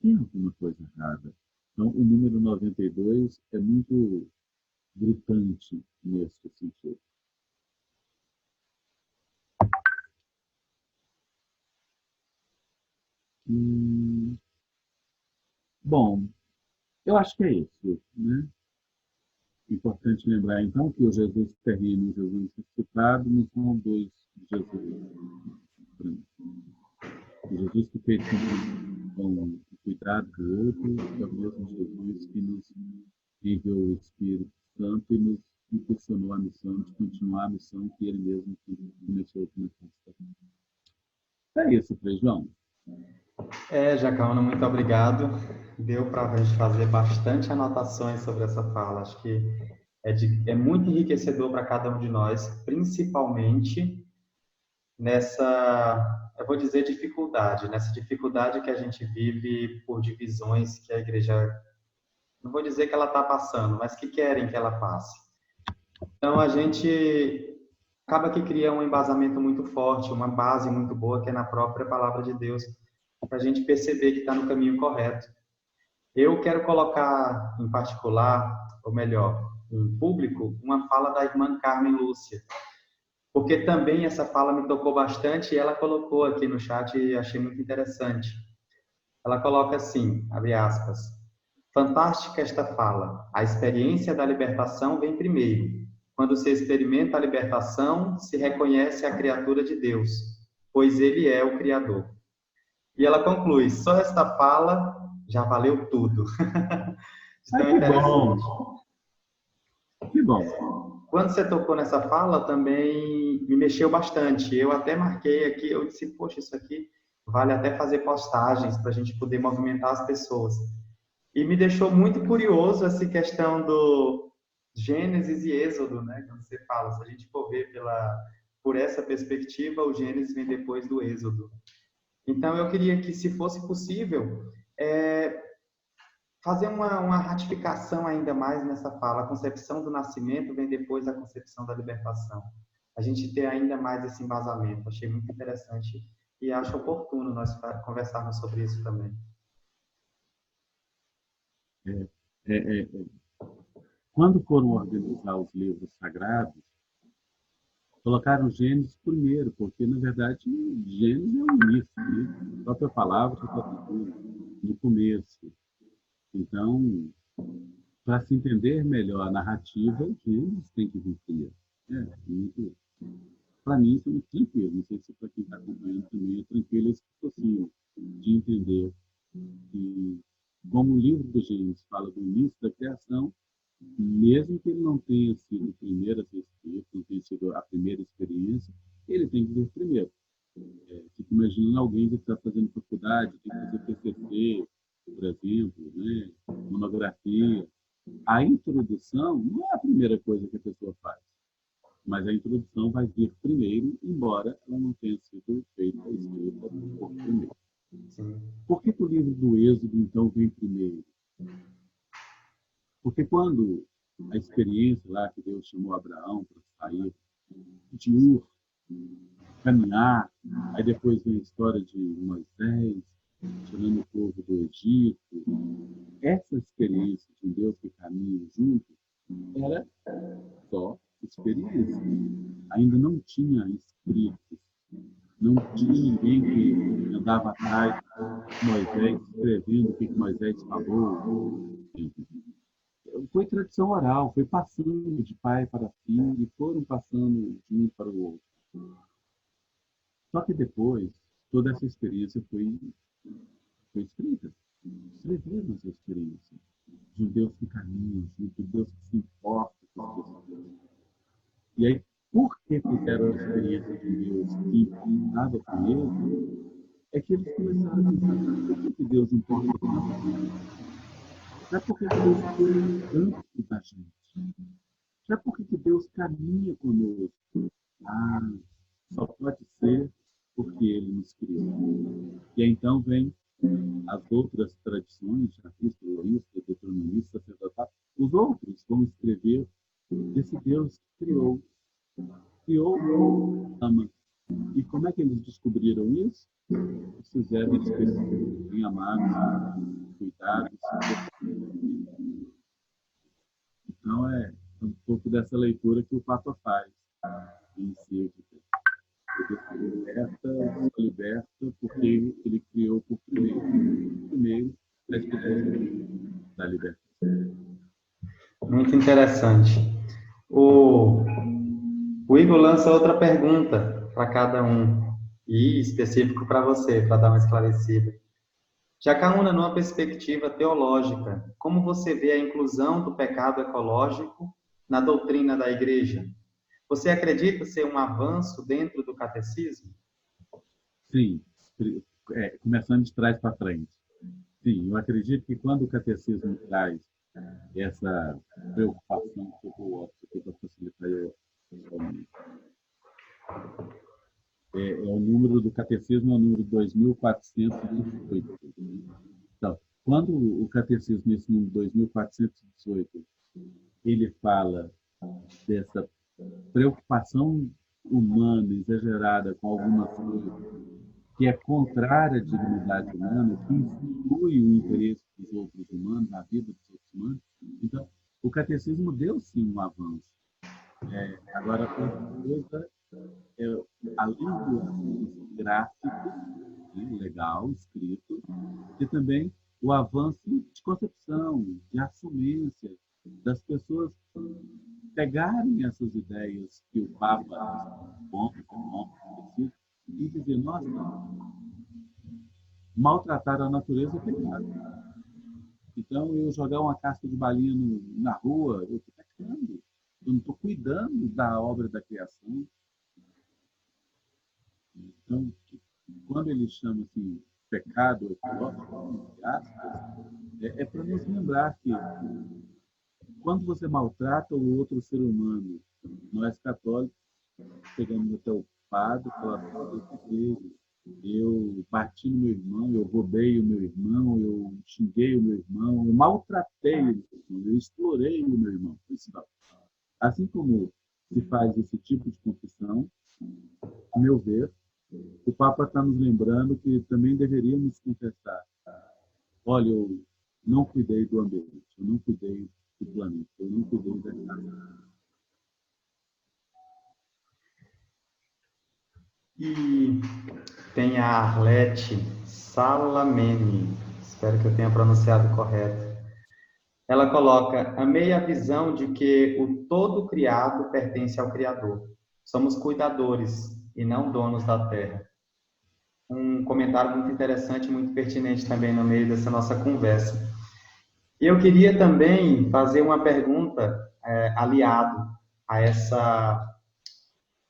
tem alguma coisa errada. Então, o número 92 é muito gritante nesse sentido. Bom, eu acho que é isso, né? Importante lembrar, então, que o Jesus terreno e o Jesus ressuscitado não são dois Jesus. O Jesus que fez com o cuidado do outro é o mesmo Jesus que nos enviou o Espírito Santo e nos impulsionou a missão de continuar a missão que ele mesmo começou com a É isso, Frei João. Jacaúna, muito obrigado. Deu para a gente fazer bastante anotações sobre essa fala. Acho que é muito enriquecedor para cada um de nós, principalmente nessa, eu vou dizer, nessa dificuldade que a gente vive por divisões que a igreja, não vou dizer que ela está passando, mas que querem que ela passe. Então, a gente acaba que cria um embasamento muito forte, uma base muito boa, que é na própria palavra de Deus, para a gente perceber que está no caminho correto. Eu quero colocar, em particular, ou melhor, em público, uma fala da irmã Carmen Lúcia, porque também essa fala me tocou bastante e ela colocou aqui no chat e achei muito interessante. Ela coloca assim, abre aspas, fantástica esta fala, a experiência da libertação vem primeiro. Quando se experimenta a libertação, se reconhece a criatura de Deus, pois Ele é o Criador. E ela conclui, só esta fala já valeu tudo. Então, que bom! Que bom! Quando você tocou nessa fala, também me mexeu bastante. Eu até marquei aqui, eu disse, poxa, isso aqui vale até fazer postagens para a gente poder movimentar as pessoas. E me deixou muito curioso essa questão Gênesis e Êxodo, né? Quando você fala, se a gente for ver por essa perspectiva, o Gênesis vem depois do Êxodo. Então, eu queria que, se fosse possível, fazer uma ratificação ainda mais nessa fala. A concepção do nascimento vem depois da concepção da libertação. A gente ter ainda mais esse embasamento. Achei muito interessante e acho oportuno nós conversarmos sobre isso também. É, é, é, Quando foram organizar os livros sagrados, colocaram Gênesis primeiro, porque, na verdade, Gênesis é o início, né? A própria palavra está no começo. Então, para se entender melhor a narrativa, Gênesis tem que vir primeiro. Para mim, isso é muito tranquilo. Não sei se para quem está acompanhando também é tranquilo esse raciocínio de entender que, como o livro do Gênesis fala do início da criação, mesmo que ele não tenha sido o primeiro a ser escrito, não tenha sido a primeira experiência, ele tem que vir primeiro. Fico imaginando alguém que está fazendo faculdade, tem que fazer TCC, por exemplo, né? Monografia. A introdução não é a primeira coisa que a pessoa faz, mas a introdução vai vir primeiro, embora ela não tenha sido feita, escrita por primeiro. Sim. Por que o livro do Êxodo, então, vem primeiro? Porque quando a experiência lá que Deus chamou Abraão para sair de Ur, caminhar, aí depois vem a história de Moisés tirando o povo do Egito, essa experiência de um Deus que caminha junto era só experiência. Ainda não tinha escritos, não tinha ninguém que andava atrás de Moisés, escrevendo o que Moisés falou. Foi tradição oral, foi passando de pai para filho, e foram passando de um para o outro. Só que depois, toda essa experiência foi escrita. Escreveram essa experiência. De um Deus que caminha, de um Deus que se importa com as pessoas. E aí, por que fizeram a experiência de Deus que importava com eles? É que eles começaram a pensar, por que Deus importa tanto com eles? Não é porque Deus cuida tanto da gente. Não é porque Deus caminha conosco. Ah, só pode ser porque Ele nos criou. E aí, então vem as outras tradições, artista, lorista, deuteronomista, sacerdotal, os outros vão escrever desse Deus que criou, ama. E como é que eles descobriram isso? Eles fizeram experiências bem amados, cuidados. Então, é um pouco dessa leitura que o Papa faz em Encíclica. Ele liberta porque ele criou por primeiro a experiência da libertação. Muito interessante. O, o Igor lança outra pergunta para cada um, e específico para você, para dar uma esclarecida. Jacaúna, numa perspectiva teológica, como você vê a inclusão do pecado ecológico na doutrina da Igreja? Você acredita ser um avanço dentro do catecismo? Sim, começando de trás para frente. Sim, eu acredito que quando o catecismo traz essa preocupação que eu coloco aqui para facilitar somente, o número do catecismo é o número 2418. Então, quando o catecismo, nesse número 2418, ele fala dessa preocupação humana exagerada com algumas coisas que é contrária à dignidade humana, que exclui o interesse dos outros humanos, a vida dos outros humanos. Então, o catecismo deu sim um avanço. Agora, outra coisa é, além do avanço gráfico, né, legal, escrito, e também o avanço de concepção, de assumência, das pessoas pegarem essas ideias que o Papa bom, e dizer, nossa, maltratar a natureza é pecado. Então, eu jogar uma casca de balinha na rua, eu estou pecando. Eu não estou cuidando da obra da criação. Então, quando ele chama assim, pecado ecológico, entre aspas, para nos lembrar que quando você maltrata o outro ser humano, nós católicos chegamos até o padre e falamos: eu bati no meu irmão, eu roubei o meu irmão, eu xinguei o meu irmão, eu maltratei o meu irmão, eu explorei o meu irmão. Assim como se faz esse tipo de confissão, a meu ver, o Papa está nos lembrando que também deveríamos confessar: olha, eu não cuidei do ambiente, eu não cuidei do planeta, eu não cuidei da casa. E tem a Arlete Salamene, espero que eu tenha pronunciado correto. Ela coloca: amei a visão de que o todo criado pertence ao Criador. Somos cuidadores e não donos da terra. Um comentário muito interessante, muito pertinente também no meio dessa nossa conversa. E eu queria também fazer uma pergunta aliado a essa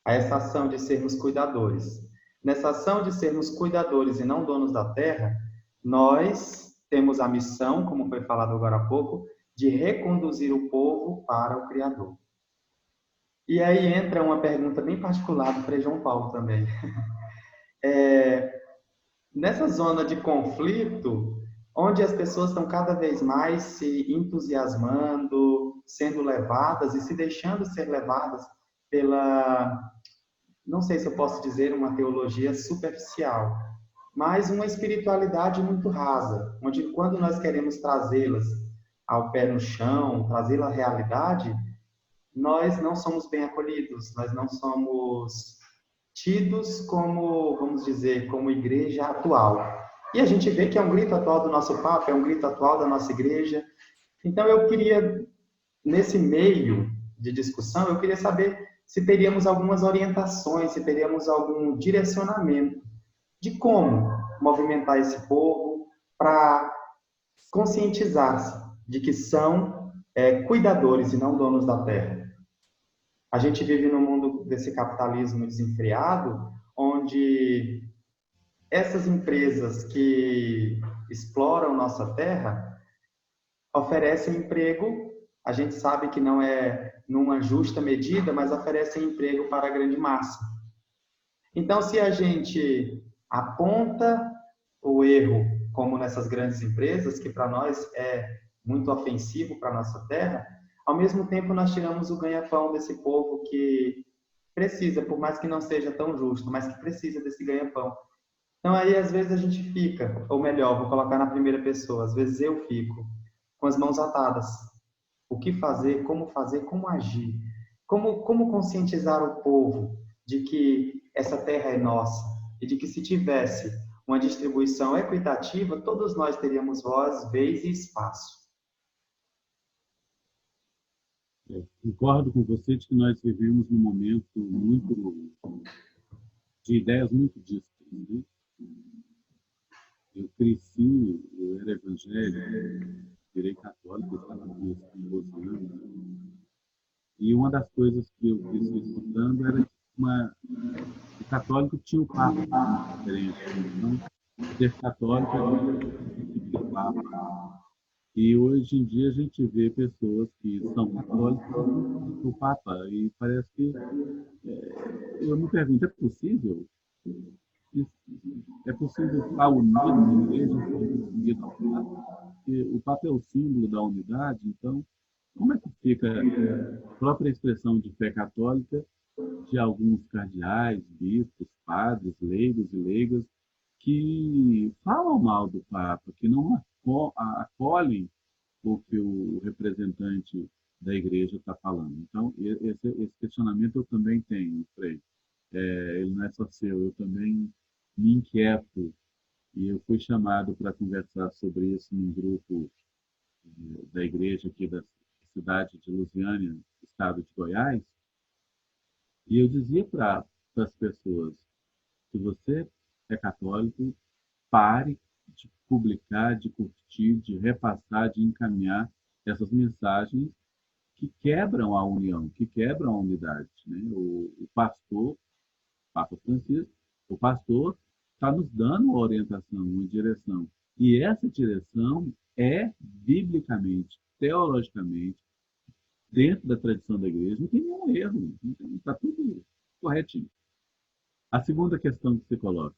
ação de sermos cuidadores. Nessa ação de sermos cuidadores e não donos da terra, nós temos a missão, como foi falado agora há pouco, de reconduzir o povo para o Criador. E aí entra uma pergunta bem particular do Frei João Paulo também. Nessa zona de conflito, onde as pessoas estão cada vez mais se entusiasmando, sendo levadas e se deixando ser levadas pela, não sei se eu posso dizer uma teologia superficial, mas uma espiritualidade muito rasa, onde quando nós queremos trazê-las ao pé no chão, trazê-las à realidade, nós não somos bem acolhidos, nós não somos tidos como, vamos dizer, como igreja atual. E a gente vê que é um grito atual do nosso Papa, é um grito atual da nossa igreja. Então eu queria, nesse meio de discussão, eu queria saber se teríamos algumas orientações, se teríamos algum direcionamento de como movimentar esse povo para conscientizar-se de que são cuidadores e não donos da terra. A gente vive num mundo desse capitalismo desenfreado, onde essas empresas que exploram nossa terra oferecem emprego, a gente sabe que não é numa justa medida, mas oferecem emprego para a grande massa. Então, se a gente aponta o erro, como nessas grandes empresas, que para nós é muito ofensivo para a nossa terra, ao mesmo tempo nós tiramos o ganha-pão desse povo que precisa, por mais que não seja tão justo, mas que precisa desse ganha-pão. Então aí às vezes a gente fica, ou melhor, vou colocar na primeira pessoa, às vezes eu fico com as mãos atadas. O que fazer, como agir, como conscientizar o povo de que essa terra é nossa e de que se tivesse uma distribuição equitativa, todos nós teríamos voz, vez e espaço. Concordo com você de que nós vivemos num momento muito de ideias muito díspares, né? Eu cresci, eu era evangélico, virei católico, eu estava com 12 anos, e uma das coisas que eu cresci escutando era que o católico tinha o Papa como referência. Então, ser católico era seguir o Papa. E hoje em dia a gente vê pessoas que são católicas e não seguem o Papa. E parece que, eu me pergunto, é possível? É possível estar unido na igreja sem seguir ao Papa? Porque o Papa é o símbolo da unidade, então, como é que fica a própria expressão de fé católica de alguns cardeais, bispos, padres, leigos e leigas que falam mal do Papa, que não acolhem o que o representante da igreja está falando? Então, esse questionamento eu também tenho, Frei. Ele não é só seu, eu também me inquieto e eu fui chamado para conversar sobre isso num grupo da igreja aqui da cidade de Lusiânia, estado de Goiás, e eu dizia para as pessoas: se você é católico, pare de publicar, de curtir, de repassar, de encaminhar essas mensagens que quebram a união, que quebram a unidade, né? O pastor, Papa Francisco, o pastor está nos dando uma orientação, uma direção. E essa direção é, biblicamente, teologicamente, dentro da tradição da igreja, não tem nenhum erro, está tudo corretinho. A segunda questão que você coloca,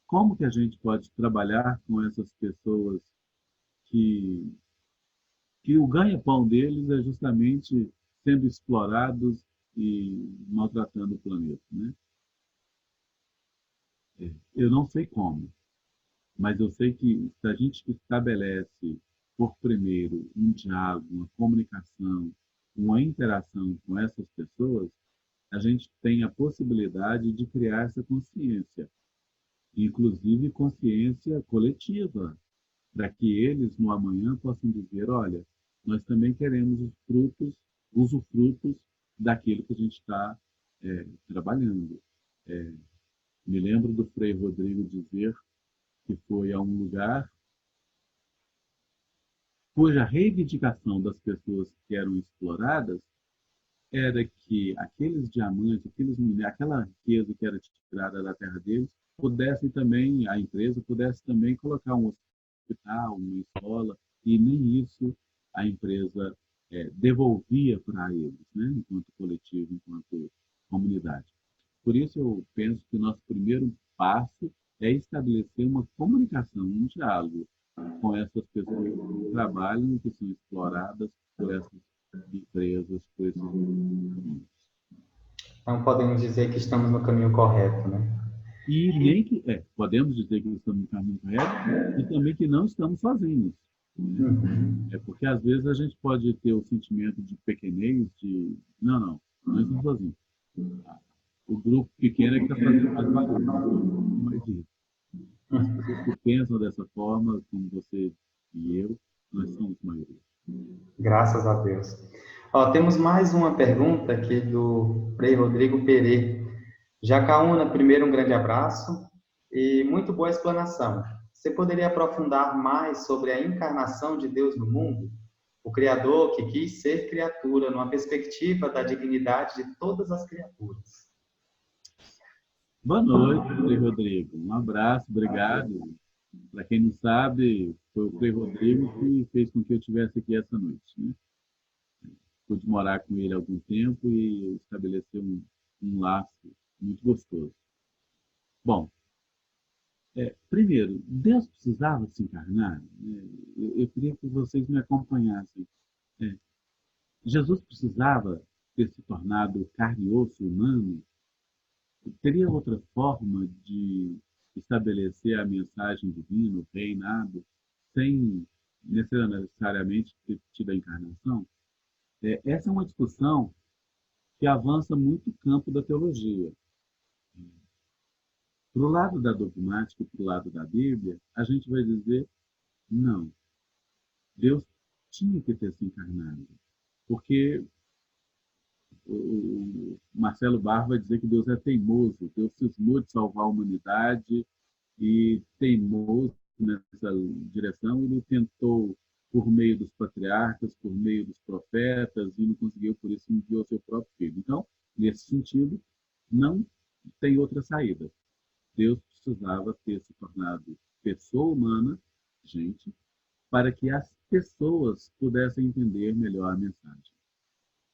como que a gente pode trabalhar com essas pessoas que, que o ganha-pão deles é justamente sendo explorados e maltratando o planeta, né? Eu não sei como, mas eu sei que se a gente estabelece, por primeiro, um diálogo, uma comunicação, uma interação com essas pessoas, a gente tem a possibilidade de criar essa consciência, inclusive consciência coletiva, para que eles no amanhã possam dizer, olha, nós também queremos os frutos, usufrutos daquilo que a gente está trabalhando. É, me lembro do Frei Rodrigo dizer que foi a um lugar cuja reivindicação das pessoas que eram exploradas era que aqueles diamantes, aquela riqueza que era tirada da terra deles, pudesse também, a empresa pudesse também colocar um hospital, uma escola, e nem isso a empresa devolvia para eles, né, enquanto coletivo, enquanto comunidade. Por isso eu penso que o nosso primeiro passo é estabelecer uma comunicação, um diálogo com essas pessoas que trabalham, que são exploradas por essas empresas, por esses caminhos. Então, podemos dizer que estamos no caminho correto, né? E nem que, podemos dizer que estamos no caminho correto e também que não estamos sozinhos. Né? Uhum. É porque às vezes a gente pode ter o sentimento de pequenez, de não, nós estamos sozinhos. O grupo pequeno é que está fazendo mais barulho, não é isso. As pessoas que pensam dessa forma, como você e eu, nós somos maioria. Graças a Deus. Ó, temos mais uma pergunta aqui do Frei Rodrigo Pereira. Jacaúna, primeiro um grande abraço e muito boa explanação. Você poderia aprofundar mais sobre a encarnação de Deus no mundo? O Criador que quis ser criatura, numa perspectiva da dignidade de todas as criaturas. Boa noite, Frei Rodrigo. Um abraço, obrigado. Para quem não sabe, foi o Frei Rodrigo que fez com que eu estivesse aqui essa noite. Né? Pude morar com ele há algum tempo e estabelecer um laço muito gostoso. Bom, primeiro, Deus precisava se encarnar? Eu queria que vocês me acompanhassem. É, Jesus precisava ter se tornado carne e osso humano? Teria outra forma de estabelecer a mensagem divina, o reinado, sem necessariamente ter tido a encarnação? Essa é uma discussão que avança muito o campo da teologia. Para o lado da dogmática e para o lado da Bíblia, a gente vai dizer, não, Deus tinha que ter se encarnado. Porque o Marcelo Barro vai dizer que Deus é teimoso, Deus cismou de salvar a humanidade e teimoso nessa direção, ele tentou por meio dos patriarcas, por meio dos profetas, e não conseguiu, por isso enviou seu próprio filho. Então, nesse sentido, não tem outra saída. Deus precisava ter se tornado pessoa humana, gente, para que as pessoas pudessem entender melhor a mensagem.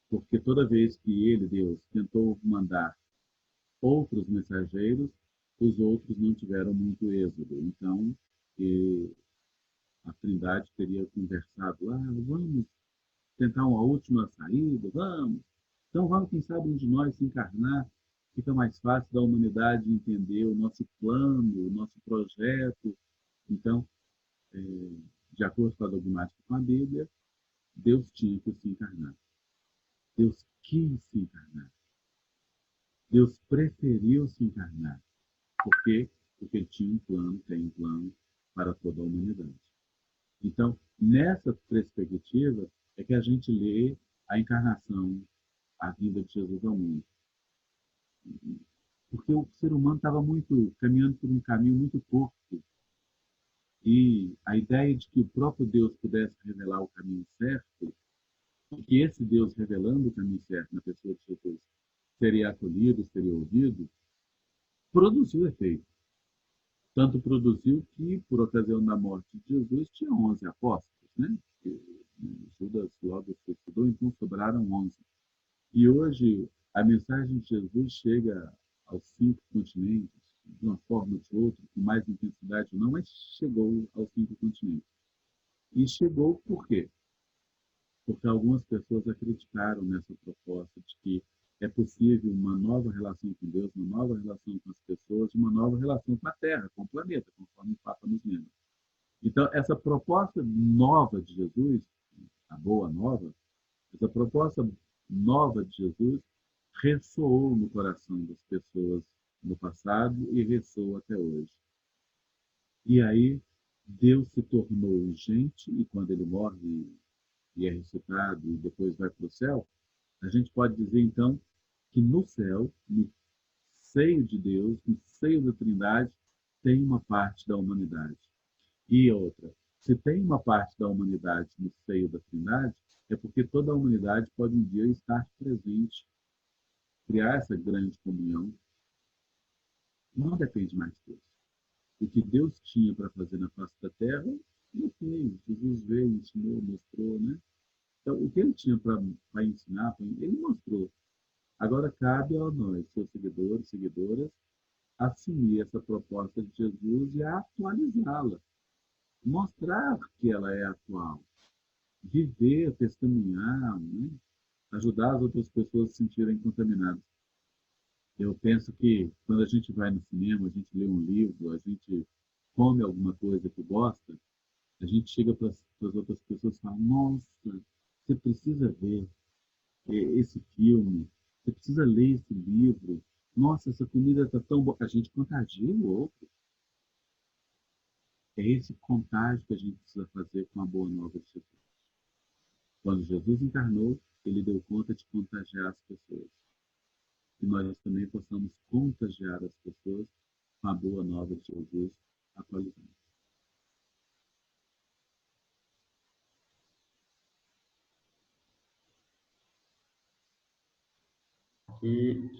Porque toda vez que ele, Deus, tentou mandar outros mensageiros, os outros não tiveram muito êxodo. Então, a Trindade teria conversado, vamos tentar uma última saída, vamos. Então vamos, quem sabe, um de nós se encarnar, fica mais fácil da humanidade entender o nosso plano, o nosso projeto. Então, de acordo com a dogmática com a Bíblia, Deus tinha que se encarnar. Deus quis se encarnar. Deus preferiu se encarnar. Por quê? Porque ele tinha um plano, tem um plano para toda a humanidade. Então, nessa perspectiva, é que a gente lê a encarnação, a vinda de Jesus ao mundo. Porque o ser humano estava caminhando por um caminho muito curto. E a ideia de que o próprio Deus pudesse revelar o caminho certo, e que esse Deus revelando o caminho certo na pessoa de Jesus seria acolhido, seria ouvido, produziu efeito. Tanto produziu que, por ocasião da morte de Jesus, tinha 11 apóstolos, né? Judas logo se suicidou, então sobraram 11. E hoje a mensagem de Jesus chega aos 5 continentes, de uma forma ou de outra, com mais intensidade ou não, mas chegou aos 5 continentes. E chegou por quê? Porque algumas pessoas acreditaram nessa proposta de que é possível uma nova relação com Deus, uma nova relação com as pessoas, uma nova relação com a Terra, com o planeta, conforme o Papa nos lembra. Então, essa proposta nova de Jesus, a boa nova, essa proposta nova de Jesus ressoou no coração das pessoas no passado e ressoa até hoje. E aí, Deus se tornou gente, e quando ele morre e é ressuscitado e depois vai para o céu, a gente pode dizer, então, que no céu, no seio de Deus, no seio da Trindade, tem uma parte da humanidade. E outra, se tem uma parte da humanidade no seio da Trindade, é porque toda a humanidade pode um dia estar presente, criar essa grande comunhão. Não depende mais de Deus. O que Deus tinha para fazer na face da terra, ele fez. Jesus veio, ensinou, mostrou, né? Então, o que ele tinha para ensinar, ele mostrou. Agora cabe a nós, seus seguidores, seguidoras, assumir essa proposta de Jesus e atualizá-la. Mostrar que ela é atual. Viver, testemunhar, né? Ajudar as outras pessoas a se sentirem contaminadas. Eu penso que quando a gente vai no cinema, a gente lê um livro, a gente come alguma coisa que gosta, a gente chega para as outras pessoas e fala, nossa, você precisa ver esse filme, você precisa ler esse livro, nossa, essa comida está tão boa. A gente contagia o outro. É esse contágio que a gente precisa fazer com a boa nova de Jesus. Quando Jesus encarnou, ele deu conta de contagiar as pessoas. Que nós também possamos contagiar as pessoas com a boa nova de Jesus atualizando.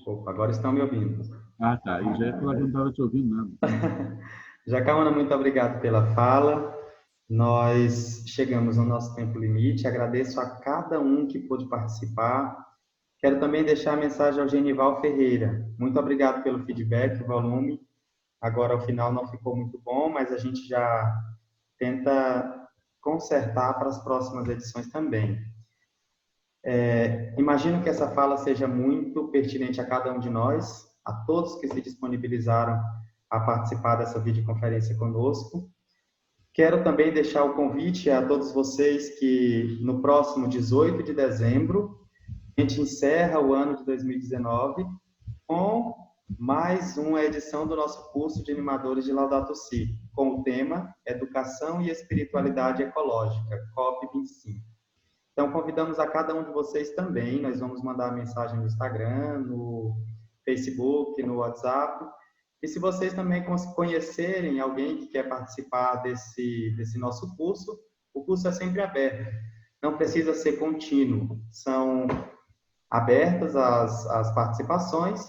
Opa, agora estão me ouvindo. Ah, tá. E já ia falar que eu não estava te ouvindo nada. Jacamana, muito obrigado pela fala. Nós chegamos no nosso tempo limite. Agradeço a cada um que pôde participar. Quero também deixar a mensagem ao Genival Ferreira. Muito obrigado pelo feedback, o volume. Agora, ao final, não ficou muito bom, mas a gente já tenta consertar para as próximas edições também. Imagino que essa fala seja muito pertinente a cada um de nós, a todos que se disponibilizaram a participar dessa videoconferência conosco. Quero também deixar o convite a todos vocês que no próximo 18 de dezembro, a gente encerra o ano de 2019 com mais uma edição do nosso curso de animadores de Laudato Si, com o tema Educação e Espiritualidade Ecológica, COP25. Então, convidamos a cada um de vocês também. Nós vamos mandar mensagem no Instagram, no Facebook, no WhatsApp. E se vocês também conhecerem alguém que quer participar desse nosso curso, o curso é sempre aberto. Não precisa ser contínuo. São abertas as participações.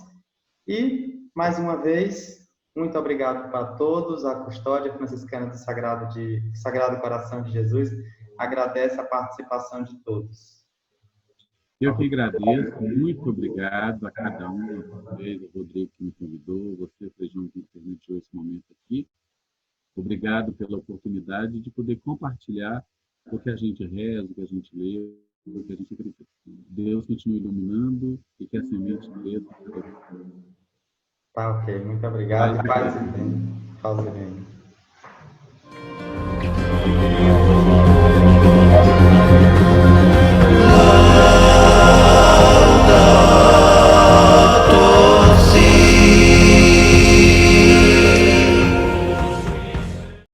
E, mais uma vez, muito obrigado para todos. A Custódia Franciscana do Sagrado Coração de Jesus agradece a participação de todos. Eu que agradeço, muito obrigado a cada um, a vocês, o Rodrigo que me convidou, você, Feijão, que me permitiu esse momento aqui. Obrigado pela oportunidade de poder compartilhar o que a gente reza, o que a gente lê, o que a gente acredita. Deus continue iluminando e que a semente cresça. Tá ok, muito obrigado. Paz e bem. Paz e bem.